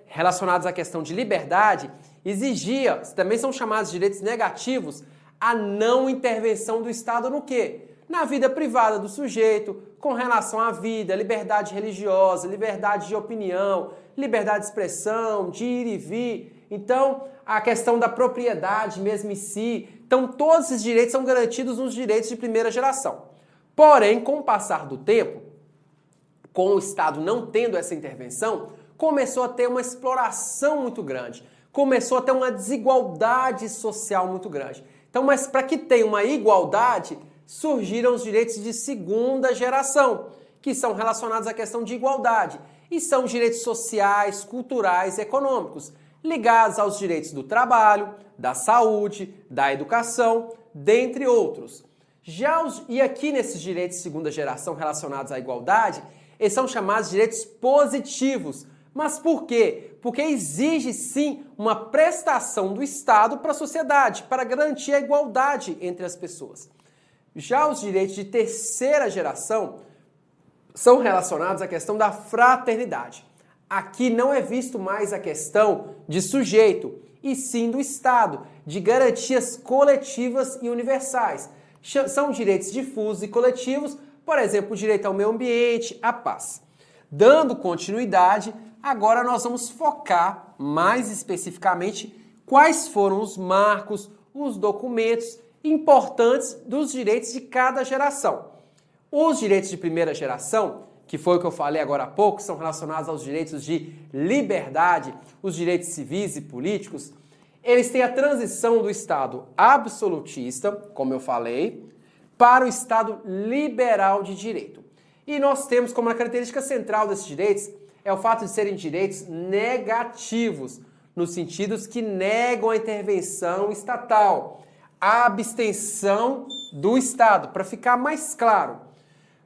relacionados à questão de liberdade exigia, também são chamados de direitos negativos, a não intervenção do Estado no quê? Na vida privada do sujeito, com relação à vida, liberdade religiosa, liberdade de opinião, liberdade de expressão, de ir e vir. Então, a questão da propriedade mesmo em si. Então, todos esses direitos são garantidos nos direitos de primeira geração. Porém, com o passar do tempo, com o Estado não tendo essa intervenção, começou a ter uma exploração muito grande. Começou a ter uma desigualdade social muito grande. Então, mas para que tenha uma igualdade, surgiram os direitos de segunda geração, que são relacionados à questão de igualdade. E são direitos sociais, culturais e econômicos, ligados aos direitos do trabalho, da saúde, da educação, dentre outros. E aqui nesses direitos de segunda geração relacionados à igualdade, eles são chamados de direitos positivos. Mas por quê? Porque exige sim uma prestação do Estado para a sociedade, para garantir a igualdade entre as pessoas. Já os direitos de terceira geração são relacionados à questão da fraternidade. Aqui não é visto mais a questão de sujeito, e sim do Estado, de garantias coletivas e universais. São direitos difusos e coletivos, por exemplo, o direito ao meio ambiente, à paz. Dando continuidade, agora nós vamos focar mais especificamente quais foram os marcos, os documentos importantes dos direitos de cada geração. Os direitos de primeira geração, que foi o que eu falei agora há pouco, são relacionados aos direitos de liberdade, os direitos civis e políticos. Eles têm a transição do Estado absolutista, como eu falei, para o Estado liberal de direito. E nós temos como uma característica central desses direitos é o fato de serem direitos negativos, nos sentidos que negam a intervenção estatal, a abstenção do Estado. Para ficar mais claro,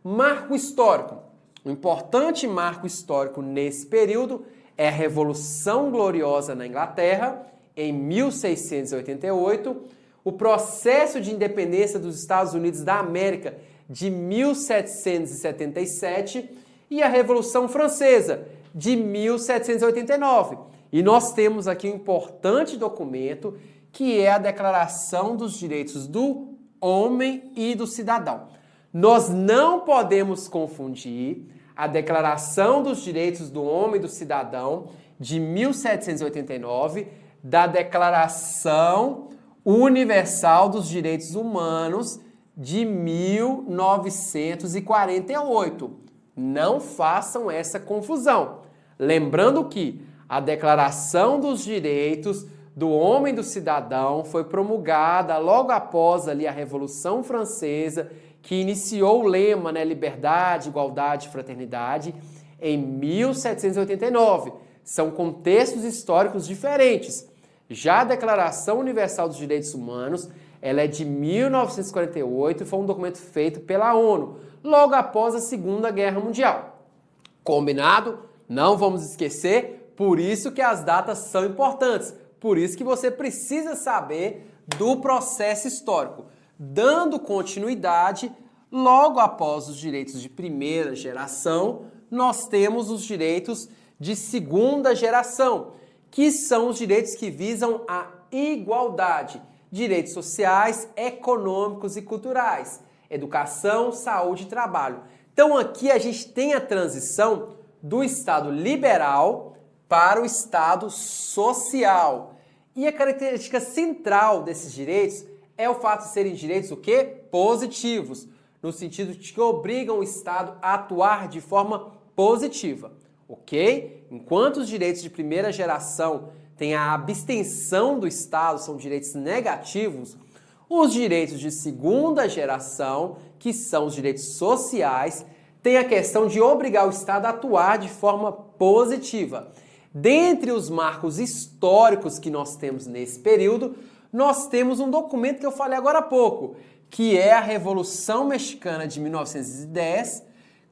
marco histórico. Um importante marco histórico nesse período é a Revolução Gloriosa na Inglaterra, em 1688, o processo de independência dos Estados Unidos da América de 1777 e a Revolução Francesa de 1789. E nós temos aqui um importante documento que é a Declaração dos Direitos do Homem e do Cidadão. Nós não podemos confundir a Declaração dos Direitos do Homem e do Cidadão de 1789 da Declaração Universal dos Direitos Humanos de 1948. Não façam essa confusão. Lembrando que a Declaração dos Direitos do Homem e do Cidadão foi promulgada logo após ali a Revolução Francesa, que iniciou o lema, né, liberdade, igualdade e fraternidade, em 1789. São contextos históricos diferentes. Já a Declaração Universal dos Direitos Humanos, ela é de 1948 e foi um documento feito pela ONU, logo após a Segunda Guerra Mundial. Combinado? Não vamos esquecer, por isso que as datas são importantes, por isso que você precisa saber do processo histórico. Dando continuidade, logo após os direitos de primeira geração, nós temos os direitos de segunda geração, que são os direitos que visam a igualdade, direitos sociais, econômicos e culturais, educação, saúde e trabalho. Então aqui a gente tem a transição do Estado liberal para o Estado social. E a característica central desses direitos é o fato de serem direitos o quê? Positivos, no sentido de que obrigam o Estado a atuar de forma positiva, ok? Enquanto os direitos de primeira geração têm a abstenção do Estado, são direitos negativos, os direitos de segunda geração, que são os direitos sociais, têm a questão de obrigar o Estado a atuar de forma positiva. Dentre os marcos históricos que nós temos nesse período, nós temos um documento que eu falei agora há pouco, que é a Revolução Mexicana de 1910.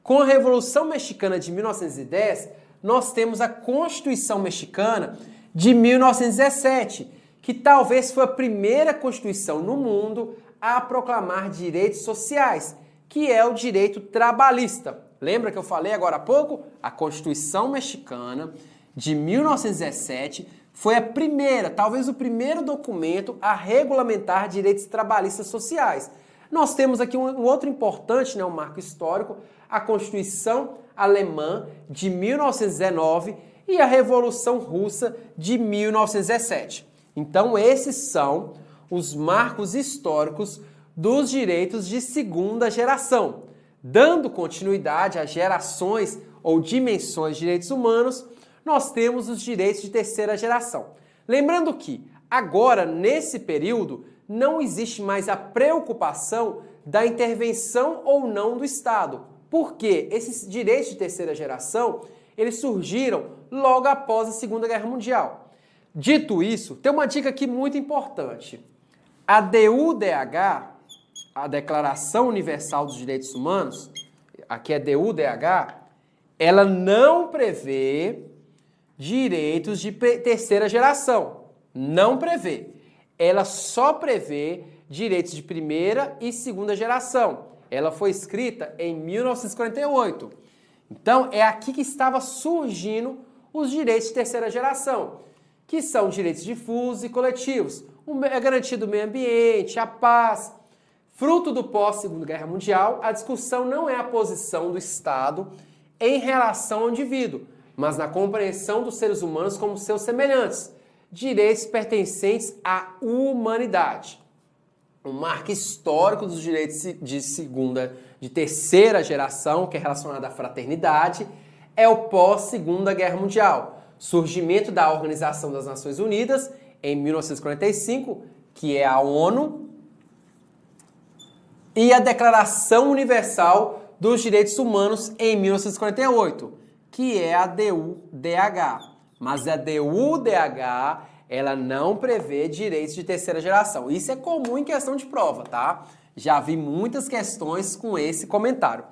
Com a Revolução Mexicana de 1910, nós temos a Constituição Mexicana de 1917, que talvez foi a primeira Constituição no mundo a proclamar direitos sociais, que é o direito trabalhista. Lembra que eu falei agora há pouco? A Constituição Mexicana de 1917 foi a primeira, talvez o primeiro documento a regulamentar direitos trabalhistas sociais. Nós temos aqui um outro importante, né, um marco histórico, a Constituição Alemã de 1919 e a Revolução Russa de 1917. Então esses são os marcos históricos dos direitos de segunda geração. Dando continuidade às gerações ou dimensões de direitos humanos, nós temos os direitos de terceira geração. Lembrando que, agora, nesse período, não existe mais a preocupação da intervenção ou não do Estado. Por quê? Esses direitos de terceira geração, eles surgiram logo após a Segunda Guerra Mundial. Dito isso, tem uma dica aqui muito importante. A DUDH, a Declaração Universal dos Direitos Humanos, aqui é DUDH, ela não prevê direitos de terceira geração. Não prevê. Ela só prevê direitos de primeira e segunda geração. Ela foi escrita em 1948. Então, é aqui que estava surgindo os direitos de terceira geração, que são direitos difusos e coletivos. É garantido o meio ambiente, a paz. Fruto do pós-Segunda Guerra Mundial, a discussão não é a posição do Estado em relação ao indivíduo, mas na compreensão dos seres humanos como seus semelhantes, direitos pertencentes à humanidade. Um marco histórico dos direitos de terceira geração, que é relacionado à fraternidade, é o pós-Segunda Guerra Mundial. Surgimento da Organização das Nações Unidas em 1945, que é a ONU, e a Declaração Universal dos Direitos Humanos em 1948, que é a DUDH. Mas a DUDH, ela não prevê direitos de terceira geração. Isso é comum em questão de prova, tá? Já vi muitas questões com esse comentário.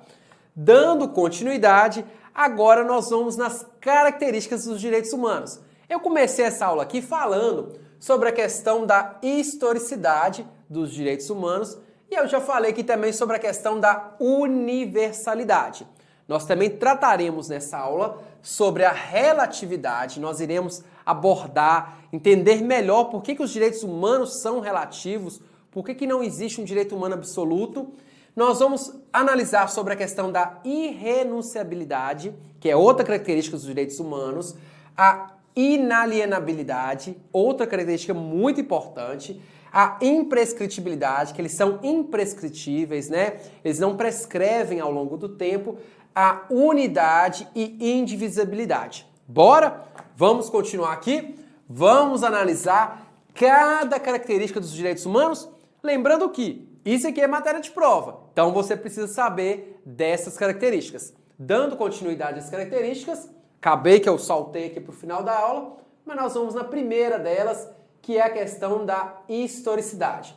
Dando continuidade, agora nós vamos nas características dos direitos humanos. Eu comecei essa aula aqui falando sobre a questão da historicidade dos direitos humanos e eu já falei aqui também sobre a questão da universalidade. Nós também trataremos nessa aula sobre a relatividade, nós iremos abordar, entender melhor por que os direitos humanos são relativos, por que não existe um direito humano absoluto. Nós vamos analisar sobre a questão da irrenunciabilidade, que é outra característica dos direitos humanos, a inalienabilidade, outra característica muito importante, a imprescritibilidade, que eles são imprescritíveis, né? Eles não prescrevem ao longo do tempo, a unidade e indivisibilidade. Bora? Vamos continuar aqui? Vamos analisar cada característica dos direitos humanos? Lembrando que isso aqui é matéria de prova. Então, Então você precisa saber dessas características. Dando continuidade às características, acabei que eu saltei aqui para o final da aula, mas nós vamos na primeira delas, que é a questão da historicidade.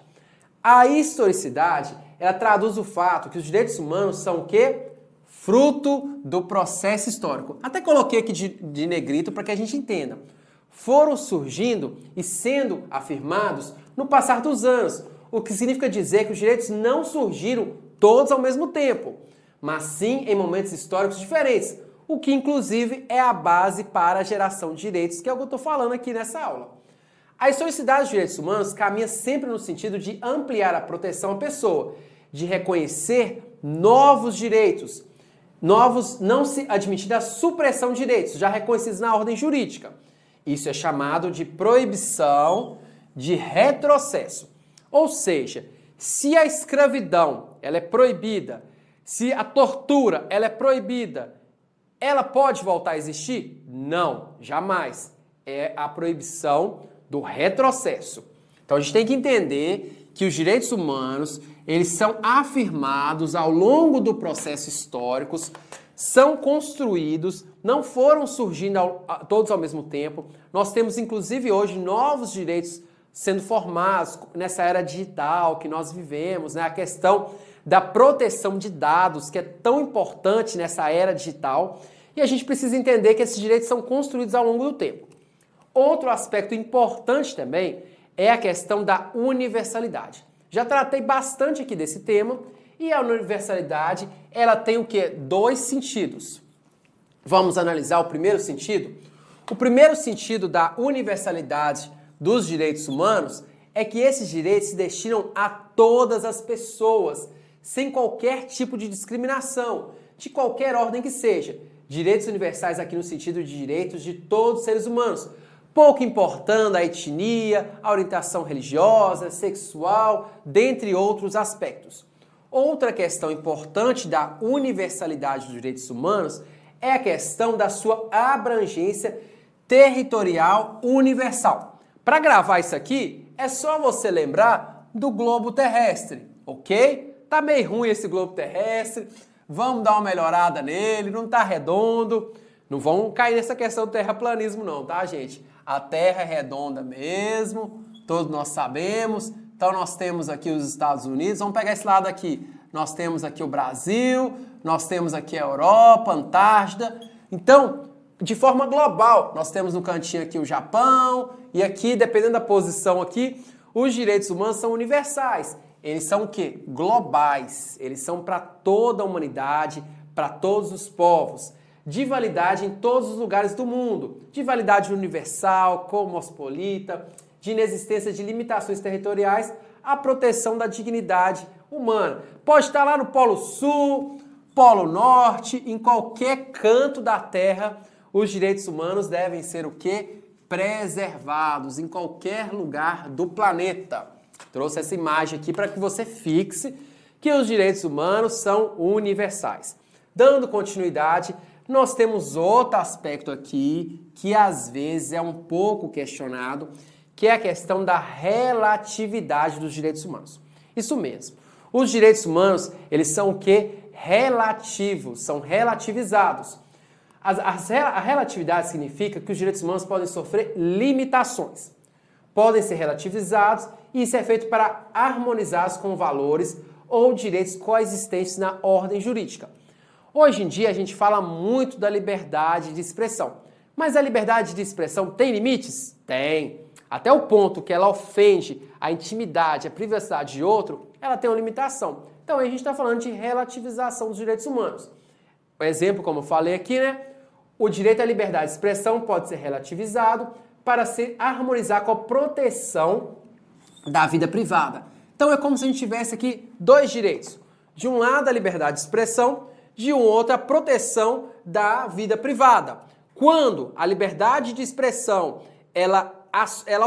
A historicidade, ela traduz o fato que os direitos humanos são o quê? Fruto do processo histórico. Até coloquei aqui de negrito para que a gente entenda. Foram surgindo e sendo afirmados no passar dos anos, o que significa dizer que os direitos não surgiram todos ao mesmo tempo, mas sim em momentos históricos diferentes, o que inclusive é a base para a geração de direitos, que é o que eu estou falando aqui nessa aula. A historicidade dos direitos humanos caminha sempre no sentido de ampliar a proteção à pessoa, de reconhecer novos direitos, não se admitida a supressão de direitos, já reconhecidos na ordem jurídica. Isso é chamado de proibição de retrocesso. Ou seja, se a escravidão ela é proibida, se a tortura ela é proibida, ela pode voltar a existir? Não, jamais. É a proibição do retrocesso. Então a gente tem que entender que os direitos humanos, eles são afirmados ao longo do processo histórico, são construídos, não foram surgindo todos ao mesmo tempo. Nós temos inclusive hoje novos direitos sendo formados nessa era digital que nós vivemos, né? A questão da proteção de dados, que é tão importante nessa era digital, e a gente precisa entender que esses direitos são construídos ao longo do tempo. Outro aspecto importante também é a questão da universalidade. Já tratei bastante aqui desse tema, e a universalidade, ela tem o quê? Dois sentidos. Vamos analisar o primeiro sentido? O primeiro sentido da universalidade dos direitos humanos é que esses direitos se destinam a todas as pessoas, sem qualquer tipo de discriminação, de qualquer ordem que seja. Direitos universais aqui no sentido de direitos de todos os seres humanos, pouco importando a etnia, a orientação religiosa, sexual, dentre outros aspectos. Outra questão importante da universalidade dos direitos humanos é a questão da sua abrangência territorial universal. Para gravar isso aqui, é só você lembrar do globo terrestre, ok? Tá meio ruim esse globo terrestre, vamos dar uma melhorada nele, não tá redondo. Não vão cair nessa questão do terraplanismo não, tá, gente? A Terra é redonda mesmo, todos nós sabemos. Então nós temos aqui os Estados Unidos, vamos pegar esse lado aqui. Nós temos aqui o Brasil, nós temos aqui a Europa, a Antártida. Então, de forma global, nós temos no cantinho aqui o Japão, e aqui, dependendo da posição aqui, os direitos humanos são universais. Eles são o quê? Globais. Eles são para toda a humanidade, para todos os povos. De validade em todos os lugares do mundo. De validade universal, cosmopolita, de inexistência de limitações territoriais, a proteção da dignidade humana. Pode estar lá no Polo Sul, Polo Norte, em qualquer canto da Terra, os direitos humanos devem ser o quê? Preservados em qualquer lugar do planeta. Trouxe essa imagem aqui para que você fixe que os direitos humanos são universais. Dando continuidade, nós temos outro aspecto aqui que às vezes é um pouco questionado, que é a questão da relatividade dos direitos humanos. Isso mesmo. Os direitos humanos, eles são o quê? Relativos, são relativizados. A relatividade significa que os direitos humanos podem sofrer limitações. Podem ser relativizados e isso é feito para harmonizá-los com valores ou direitos coexistentes na ordem jurídica. Hoje em dia a gente fala muito da liberdade de expressão. Mas a liberdade de expressão tem limites? Tem. Até o ponto que ela ofende a intimidade, a privacidade de outro, ela tem uma limitação. Então aí a gente está falando de relativização dos direitos humanos. O exemplo, como eu falei aqui, né? O direito à liberdade de expressão pode ser relativizado para se harmonizar com a proteção da vida privada. Então é como se a gente tivesse aqui dois direitos. De um lado a liberdade de expressão, de um outro a proteção da vida privada. Quando a liberdade de expressão ela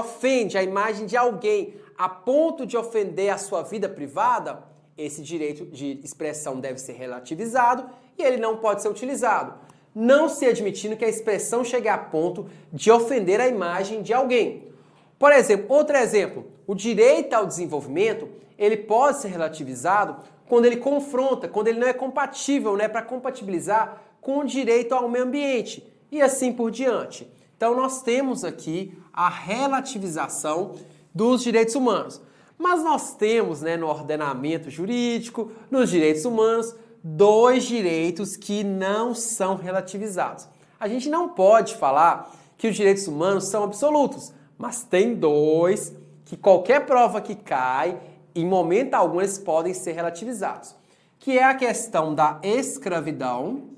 ofende a imagem de alguém a ponto de ofender a sua vida privada, esse direito de expressão deve ser relativizado e ele não pode ser utilizado, não se admitindo que a expressão chegue a ponto de ofender a imagem de alguém. Por exemplo, outro exemplo, o direito ao desenvolvimento, ele pode ser relativizado quando ele confronta, quando ele não é compatível, né, para compatibilizar com o direito ao meio ambiente e assim por diante. Então nós temos aqui a relativização dos direitos humanos. Mas nós temos, né, no ordenamento jurídico, nos direitos humanos, dois direitos que não são relativizados. A gente não pode falar que os direitos humanos são absolutos, mas tem dois que qualquer prova que cai, em momento algum eles podem ser relativizados, que é a questão da escravidão.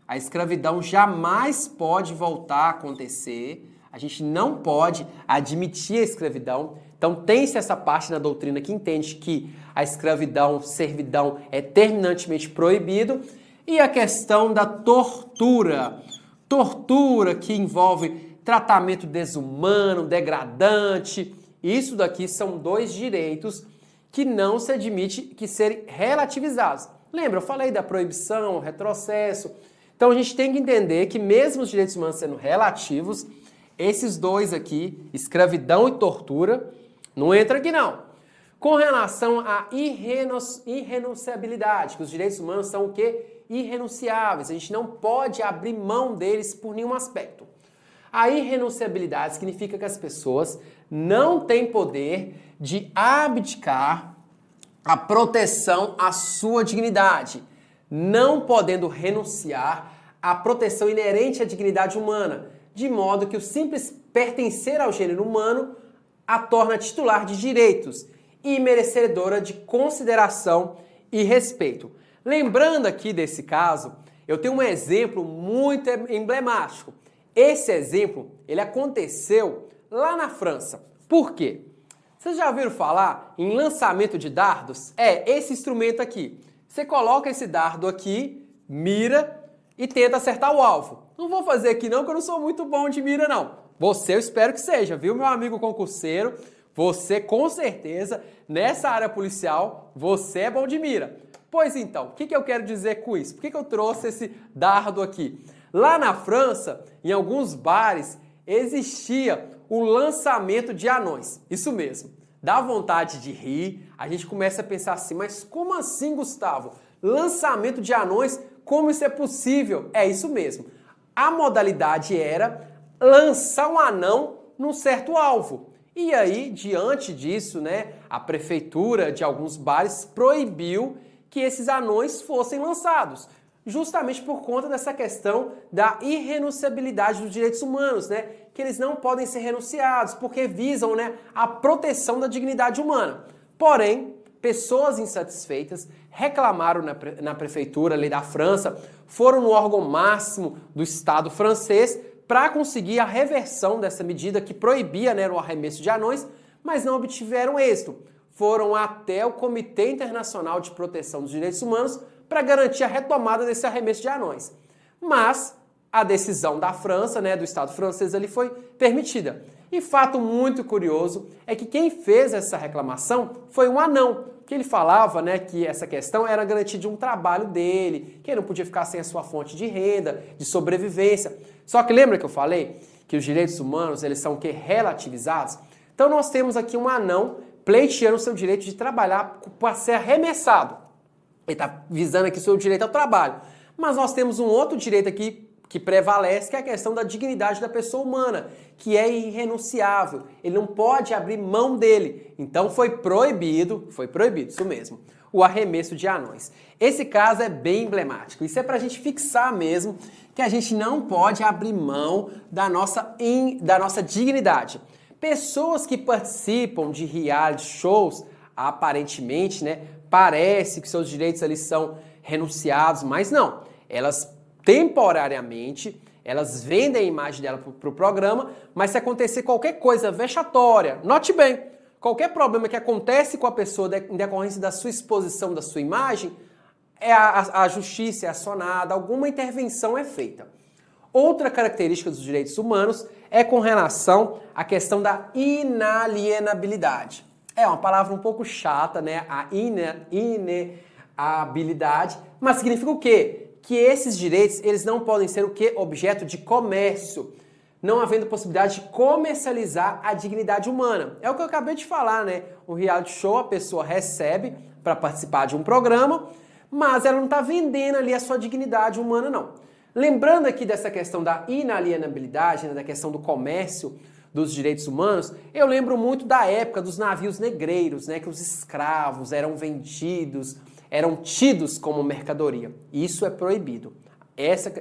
A escravidão jamais pode voltar a acontecer, a gente não pode admitir a escravidão. Então tem-se essa parte da doutrina que entende que a escravidão, servidão é terminantemente proibido. E a questão da tortura. Tortura que envolve tratamento desumano, degradante. Isso daqui são dois direitos que não se admite que serem relativizados. Lembra, eu falei da proibição, retrocesso. Então a gente tem que entender que mesmo os direitos humanos sendo relativos, esses dois aqui, escravidão e tortura, não entra aqui não. Com relação à irrenunciabilidade, que os direitos humanos são o quê? Irrenunciáveis. A gente não pode abrir mão deles por nenhum aspecto. A irrenunciabilidade significa que as pessoas não têm poder de abdicar a proteção à sua dignidade, não podendo renunciar à proteção inerente à dignidade humana, de modo que o simples pertencer ao gênero humano a torna titular de direitos e merecedora de consideração e respeito. Lembrando aqui desse caso, eu tenho um exemplo muito emblemático. Esse exemplo, ele aconteceu lá na França. Por quê? Vocês já ouviram falar em lançamento de dardos? É esse instrumento aqui. Você coloca esse dardo aqui, mira e tenta acertar o alvo. Não vou fazer aqui não, porque eu não sou muito bom de mira não. Você eu espero que seja, viu, meu amigo concurseiro? Você com certeza, nessa área policial, você é bom de mira. Pois então, o que eu quero dizer com isso? Por que eu trouxe esse dardo aqui? Lá na França, em alguns bares, existia o lançamento de anões. Isso mesmo. Dá vontade de rir, a gente começa a pensar assim, mas como assim, Gustavo? Lançamento de anões, como isso é possível? É isso mesmo. A modalidade era lançar um anão num certo alvo. E aí, diante disso, né, a prefeitura de alguns bares proibiu que esses anões fossem lançados, justamente por conta dessa questão da irrenunciabilidade dos direitos humanos, né, que eles não podem ser renunciados, porque visam, né, a proteção da dignidade humana. Porém, pessoas insatisfeitas reclamaram na prefeitura ali da França, foram no órgão máximo do Estado francês para conseguir a reversão dessa medida que proibia, né, o arremesso de anões, mas não obtiveram êxito. Foram até o Comitê Internacional de Proteção dos Direitos Humanos para garantir a retomada desse arremesso de anões. Mas a decisão da França, né, do Estado francês ali foi permitida. E fato muito curioso é que quem fez essa reclamação foi um anão, que ele falava, né, que essa questão era garantia de um trabalho dele, que ele não podia ficar sem a sua fonte de renda, de sobrevivência. Só que lembra que eu falei que os direitos humanos eles são o quê? Relativizados? Então nós temos aqui um anão pleiteando o seu direito de trabalhar para ser arremessado. Ele está visando aqui o seu direito ao trabalho. Mas nós temos um outro direito aqui que prevalece, que é a questão da dignidade da pessoa humana, que é irrenunciável. Ele não pode abrir mão dele. Então foi proibido, isso mesmo, o arremesso de anões. Esse caso é bem emblemático. Isso é para a gente fixar mesmo que a gente não pode abrir mão da nossa dignidade. Pessoas que participam de reality shows, aparentemente, né, parece que seus direitos ali são renunciados, mas não. Elas temporariamente, elas vendem a imagem dela para o programa, mas se acontecer qualquer coisa vexatória, note bem, qualquer problema que acontece com a pessoa em decorrência da sua exposição, da sua imagem, a justiça é acionada, alguma intervenção é feita. Outra característica dos direitos humanos é com relação à questão da inalienabilidade. É uma palavra um pouco chata, né? A inalienabilidade, mas significa o quê? Que esses direitos, eles não podem ser o quê? Objeto de comércio, não havendo possibilidade de comercializar a dignidade humana. É o que eu acabei de falar, né? O reality show, a pessoa recebe para participar de um programa, mas ela não está vendendo ali a sua dignidade humana, não. Lembrando aqui dessa questão da inalienabilidade, né, da questão do comércio dos direitos humanos, eu lembro muito da época dos navios negreiros, né, que os escravos eram vendidos, eram tidos como mercadoria. Isso é proibido.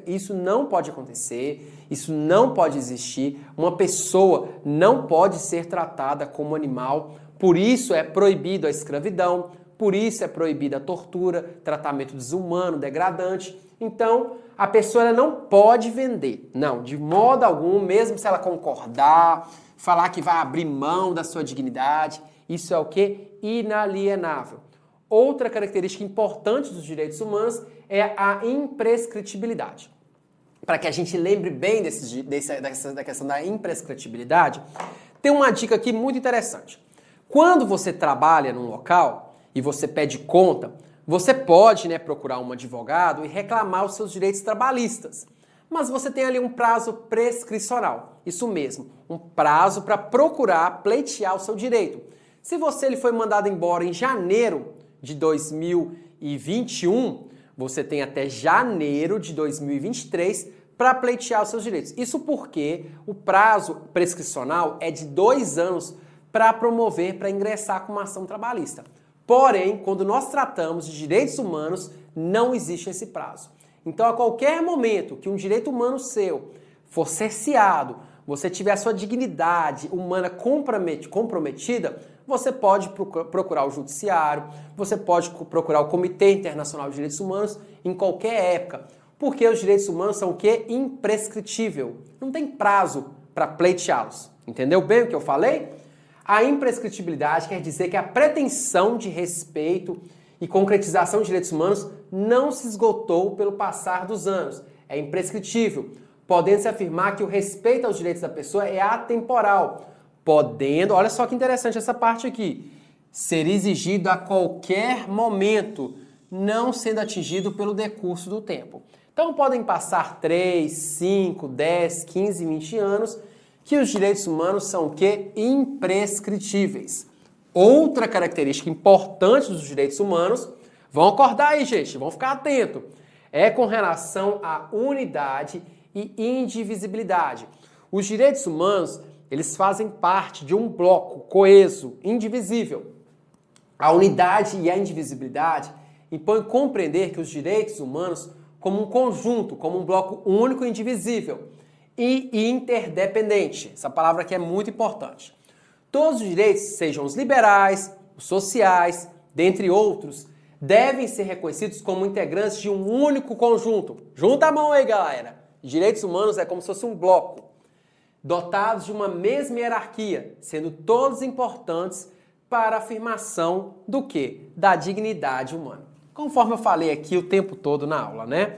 Isso não pode acontecer, isso não pode existir. Uma pessoa não pode ser tratada como animal, por isso é proibido a escravidão, por isso é proibida a tortura, tratamento desumano, degradante. Então, a pessoa ela não pode vender, não, de modo algum, mesmo se ela concordar, falar que vai abrir mão da sua dignidade, isso é o quê? Inalienável. Outra característica importante dos direitos humanos é a imprescritibilidade. Para que a gente lembre bem da questão da imprescritibilidade, tem uma dica aqui muito interessante. Quando você trabalha num local e você pede conta, você pode, né, procurar um advogado e reclamar os seus direitos trabalhistas. Mas você tem ali um prazo prescricional. Isso mesmo, um prazo para procurar pleitear o seu direito. Se ele foi mandado embora em janeiro de 2021, você tem até janeiro de 2023 para pleitear os seus direitos. Isso porque o prazo prescricional é de 2 anos para promover, para ingressar com uma ação trabalhista. Porém, quando nós tratamos de direitos humanos, não existe esse prazo. Então, a qualquer momento que um direito humano seu for cerceado, você tiver a sua dignidade humana comprometida, você pode procurar o judiciário, você pode procurar o Comitê Internacional de Direitos Humanos em qualquer época. Porque os direitos humanos são o quê? Imprescritível. Não tem prazo para pleiteá-los. Entendeu bem o que eu falei? A imprescritibilidade quer dizer que a pretensão de respeito e concretização de direitos humanos não se esgotou pelo passar dos anos. É imprescritível, podendo-se afirmar que o respeito aos direitos da pessoa é atemporal, podendo, olha só que interessante essa parte aqui, ser exigido a qualquer momento, não sendo atingido pelo decurso do tempo. Então podem passar 3, 5, 10, 15, 20 anos que os direitos humanos são o quê? Imprescritíveis. Outra característica importante dos direitos humanos, vão acordar aí, gente, vão ficar atentos, é com relação à unidade e indivisibilidade. Os direitos humanos, eles fazem parte de um bloco coeso, indivisível. A unidade e a indivisibilidade impõem compreender que os direitos humanos como um conjunto, como um bloco único e indivisível e interdependente. Essa palavra aqui é muito importante. Todos os direitos, sejam os liberais, os sociais, dentre outros, devem ser reconhecidos como integrantes de um único conjunto. Junta a mão aí, galera. Direitos humanos é como se fosse um bloco, dotados de uma mesma hierarquia, sendo todos importantes para a afirmação do quê? Da dignidade humana. Conforme eu falei aqui o tempo todo na aula, né?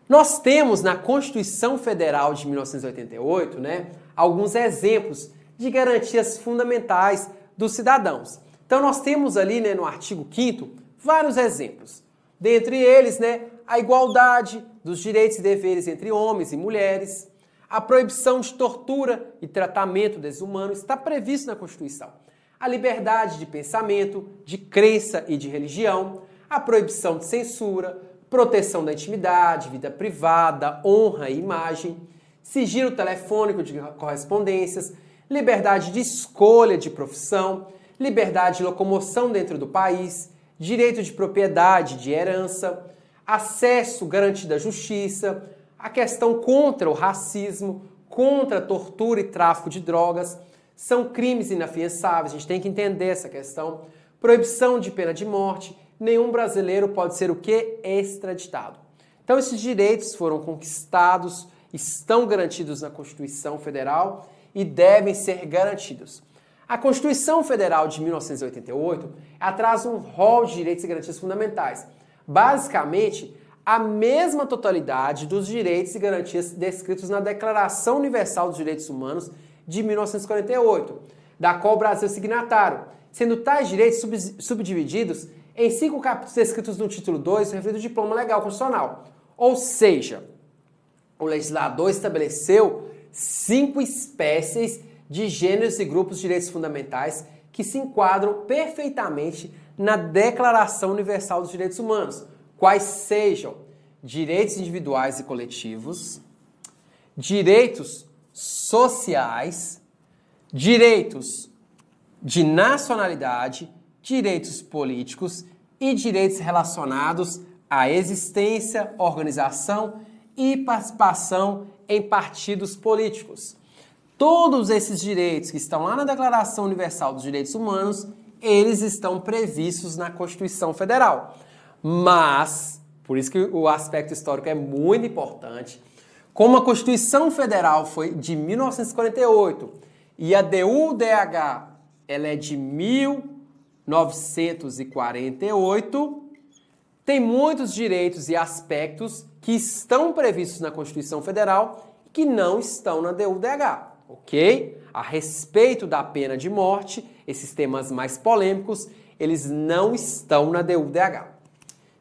Nós temos na Constituição Federal de 1988, né, alguns exemplos de garantias fundamentais dos cidadãos. Então nós temos ali, né, no artigo 5º, vários exemplos. Dentre eles, né, a igualdade dos direitos e deveres entre homens e mulheres, a proibição de tortura e tratamento desumano está previsto na Constituição. A liberdade de pensamento, de crença e de religião, a proibição de censura, proteção da intimidade, vida privada, honra e imagem, sigilo telefônico de correspondências, liberdade de escolha de profissão, liberdade de locomoção dentro do país, direito de propriedade, de herança, acesso garantido à justiça, a questão contra o racismo, contra a tortura e tráfico de drogas, são crimes inafiançáveis, a gente tem que entender essa questão, proibição de pena de morte, nenhum brasileiro pode ser o quê? Extraditado. Então esses direitos foram conquistados, estão garantidos na Constituição Federal e devem ser garantidos. A Constituição Federal de 1988 traz um rol de direitos e garantias fundamentais. Basicamente, a mesma totalidade dos direitos e garantias descritos na Declaração Universal dos Direitos Humanos de 1948, da qual o Brasil é signatário, sendo tais direitos subdivididos em 5 capítulos descritos no título 2 referido ao diploma legal constitucional. Ou seja, o legislador estabeleceu 5 espécies de gêneros e grupos de direitos fundamentais que se enquadram perfeitamente na Declaração Universal dos Direitos Humanos, quais sejam direitos individuais e coletivos, direitos sociais, direitos de nacionalidade, direitos políticos e direitos relacionados à existência, organização e participação em partidos políticos. Todos esses direitos que estão lá na Declaração Universal dos Direitos Humanos, eles estão previstos na Constituição Federal. Mas, por isso que o aspecto histórico é muito importante, como a Constituição Federal foi de 1948 e a DU-DH ela é de 1948, tem muitos direitos e aspectos que estão previstos na Constituição Federal e que não estão na DU-DH, ok? A respeito da pena de morte, esses temas mais polêmicos, eles não estão na DU-DH.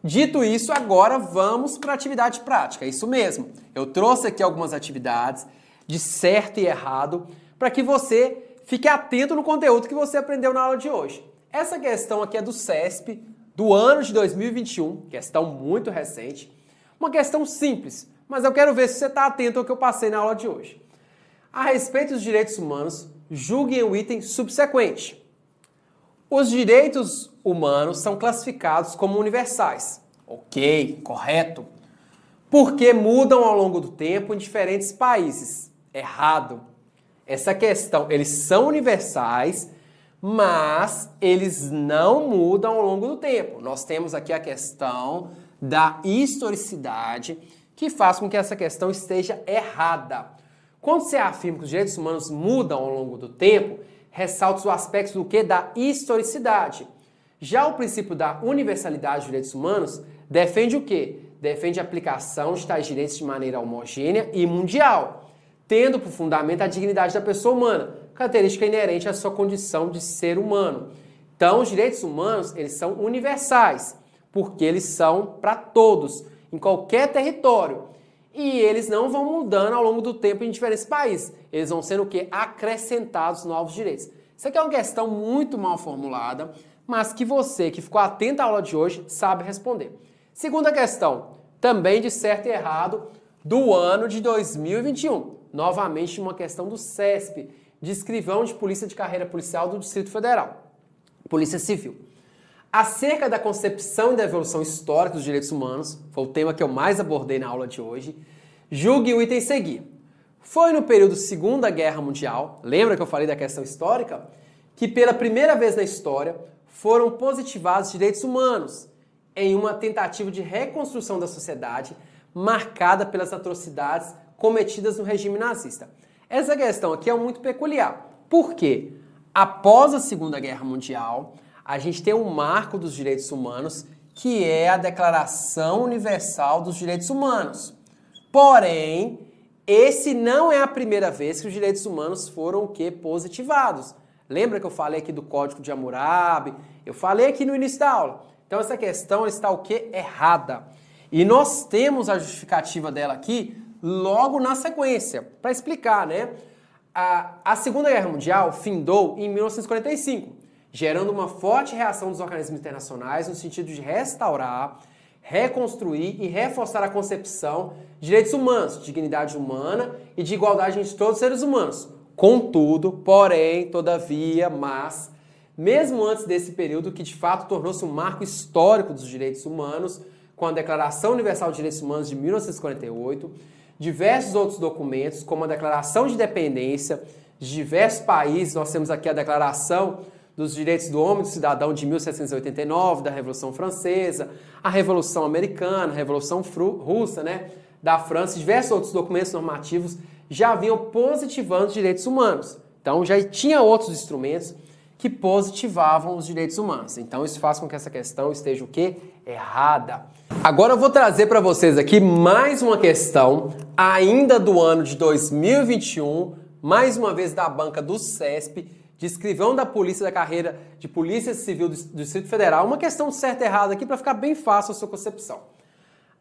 Dito isso, agora vamos para a atividade prática, é isso mesmo. Eu trouxe aqui algumas atividades de certo e errado para que você fique atento no conteúdo que você aprendeu na aula de hoje. Essa questão aqui é do CESP, do ano de 2021, questão muito recente. Uma questão simples, mas eu quero ver se você está atento ao que eu passei na aula de hoje. A respeito dos direitos humanos, julguem o item subsequente. Os direitos humanos são classificados como universais. Ok, correto. Porque mudam ao longo do tempo em diferentes países. Errado. Essa questão, eles são universais, mas eles não mudam ao longo do tempo. Nós temos aqui a questão da historicidade, que faz com que essa questão esteja errada. Quando você afirma que os direitos humanos mudam ao longo do tempo, ressalta os aspectos do que? Da historicidade. Já o princípio da universalidade dos direitos humanos defende o quê? Defende a aplicação de tais direitos de maneira homogênea e mundial, tendo por fundamento a dignidade da pessoa humana, característica inerente à sua condição de ser humano. Então, os direitos humanos, eles são universais, porque eles são para todos, em qualquer território. E eles não vão mudando ao longo do tempo em diferentes países. Eles vão sendo o quê? Acrescentados novos direitos. Isso aqui é uma questão muito mal formulada, mas que você, que ficou atento à aula de hoje, sabe responder. Segunda questão, também de certo e errado, do ano de 2021. Novamente, uma questão do CESP, de escrivão de polícia de carreira policial do Distrito Federal, Polícia Civil. Acerca da concepção e da evolução histórica dos direitos humanos, foi o tema que eu mais abordei na aula de hoje, julgue o item seguir. Foi no período Segunda Guerra Mundial, lembra que eu falei da questão histórica? Que pela primeira vez na história foram positivados direitos humanos em uma tentativa de reconstrução da sociedade marcada pelas atrocidades cometidas no regime nazista. Essa questão aqui é muito peculiar. Por quê? Após a Segunda Guerra Mundial, a gente tem um marco dos direitos humanos, que é a Declaração Universal dos Direitos Humanos. Porém, esse não é a primeira vez que os direitos humanos foram o quê? Positivados. Lembra que eu falei aqui do Código de Hammurabi? Eu falei aqui no início da aula. Então essa questão está o quê? Errada. E nós temos a justificativa dela aqui logo na sequência, para explicar, né? A Segunda Guerra Mundial findou em 1945, gerando uma forte reação dos organismos internacionais no sentido de restaurar, reconstruir e reforçar a concepção de direitos humanos, de dignidade humana e de igualdade entre todos os seres humanos. Contudo, porém, todavia, mas, mesmo antes desse período que de fato tornou-se um marco histórico dos direitos humanos, com a Declaração Universal de Direitos Humanos de 1948, diversos outros documentos, como a Declaração de Independência de diversos países, nós temos aqui a Declaração dos Direitos do Homem e do Cidadão de 1789, da Revolução Francesa, a Revolução Americana, a Revolução Russa, né, da França, e diversos outros documentos normativos já vinham positivando os direitos humanos. Então já tinha outros instrumentos que positivavam os direitos humanos. Então isso faz com que essa questão esteja o quê? Errada. Agora eu vou trazer para vocês aqui mais uma questão, ainda do ano de 2021, mais uma vez da banca do CESP, de escrivão da Polícia da Carreira de Polícia Civil do Distrito Federal, uma questão certa e errada aqui para ficar bem fácil a sua concepção.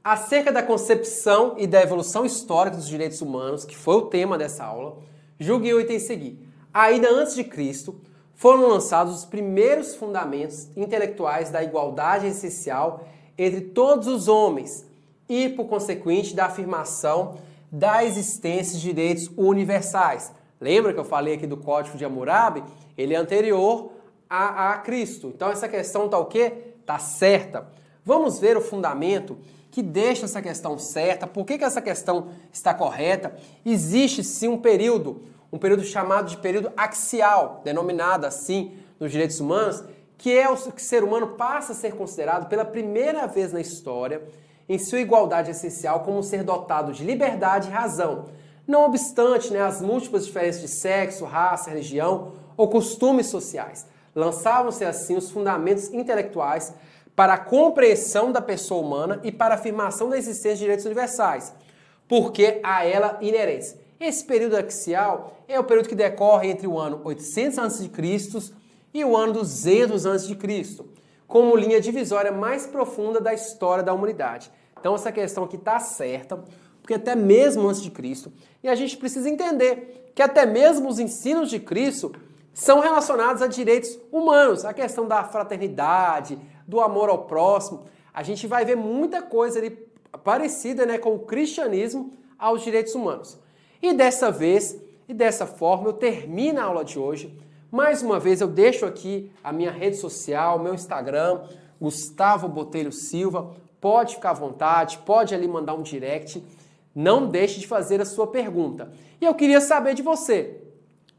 Acerca da concepção e da evolução histórica dos direitos humanos, que foi o tema dessa aula, julgue o item seguir. Ainda antes de Cristo, foram lançados os primeiros fundamentos intelectuais da igualdade essencial entre todos os homens e, por consequente, da afirmação da existência de direitos universais. Lembra que eu falei aqui do Código de Hammurabi? Ele é anterior a Cristo. Então essa questão está o quê? Está certa. Vamos ver o fundamento que deixa essa questão certa. Por que essa questão está correta? Existe sim um período chamado de período axial, denominado assim nos direitos humanos, que é o que o ser humano passa a ser considerado pela primeira vez na história em sua igualdade essencial como um ser dotado de liberdade e razão. Não obstante, as múltiplas diferenças de sexo, raça, religião ou costumes sociais. Lançavam-se assim os fundamentos intelectuais para a compreensão da pessoa humana e para a afirmação da existência de direitos universais, porque a ela inerentes. Esse período axial é o período que decorre entre o ano 800 a.C. e o ano 200 a.C., como linha divisória mais profunda da história da humanidade. Então essa questão aqui está certa, porque até mesmo antes de Cristo, e a gente precisa entender que até mesmo os ensinos de Cristo são relacionados a direitos humanos, a questão da fraternidade, do amor ao próximo. A gente vai ver muita coisa ali parecida com o cristianismo aos direitos humanos. E dessa vez, e dessa forma, eu termino a aula de hoje. Mais uma vez, eu deixo aqui a minha rede social, meu Instagram, Gustavo Botelho Silva. Pode ficar à vontade, pode ali mandar um direct. Não deixe de fazer a sua pergunta. E eu queria saber de você.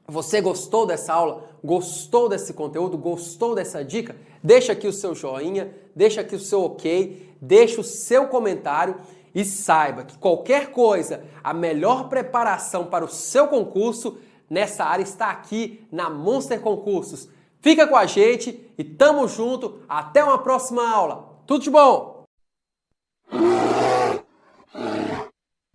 Você gostou dessa aula? Gostou desse conteúdo? Gostou dessa dica? Deixa aqui o seu joinha, deixa aqui o seu ok, deixa o seu comentário e saiba que qualquer coisa, a melhor preparação para o seu concurso nessa área está aqui na Monster Concursos. Fica com a gente e tamo junto. Até uma próxima aula. Tudo de bom!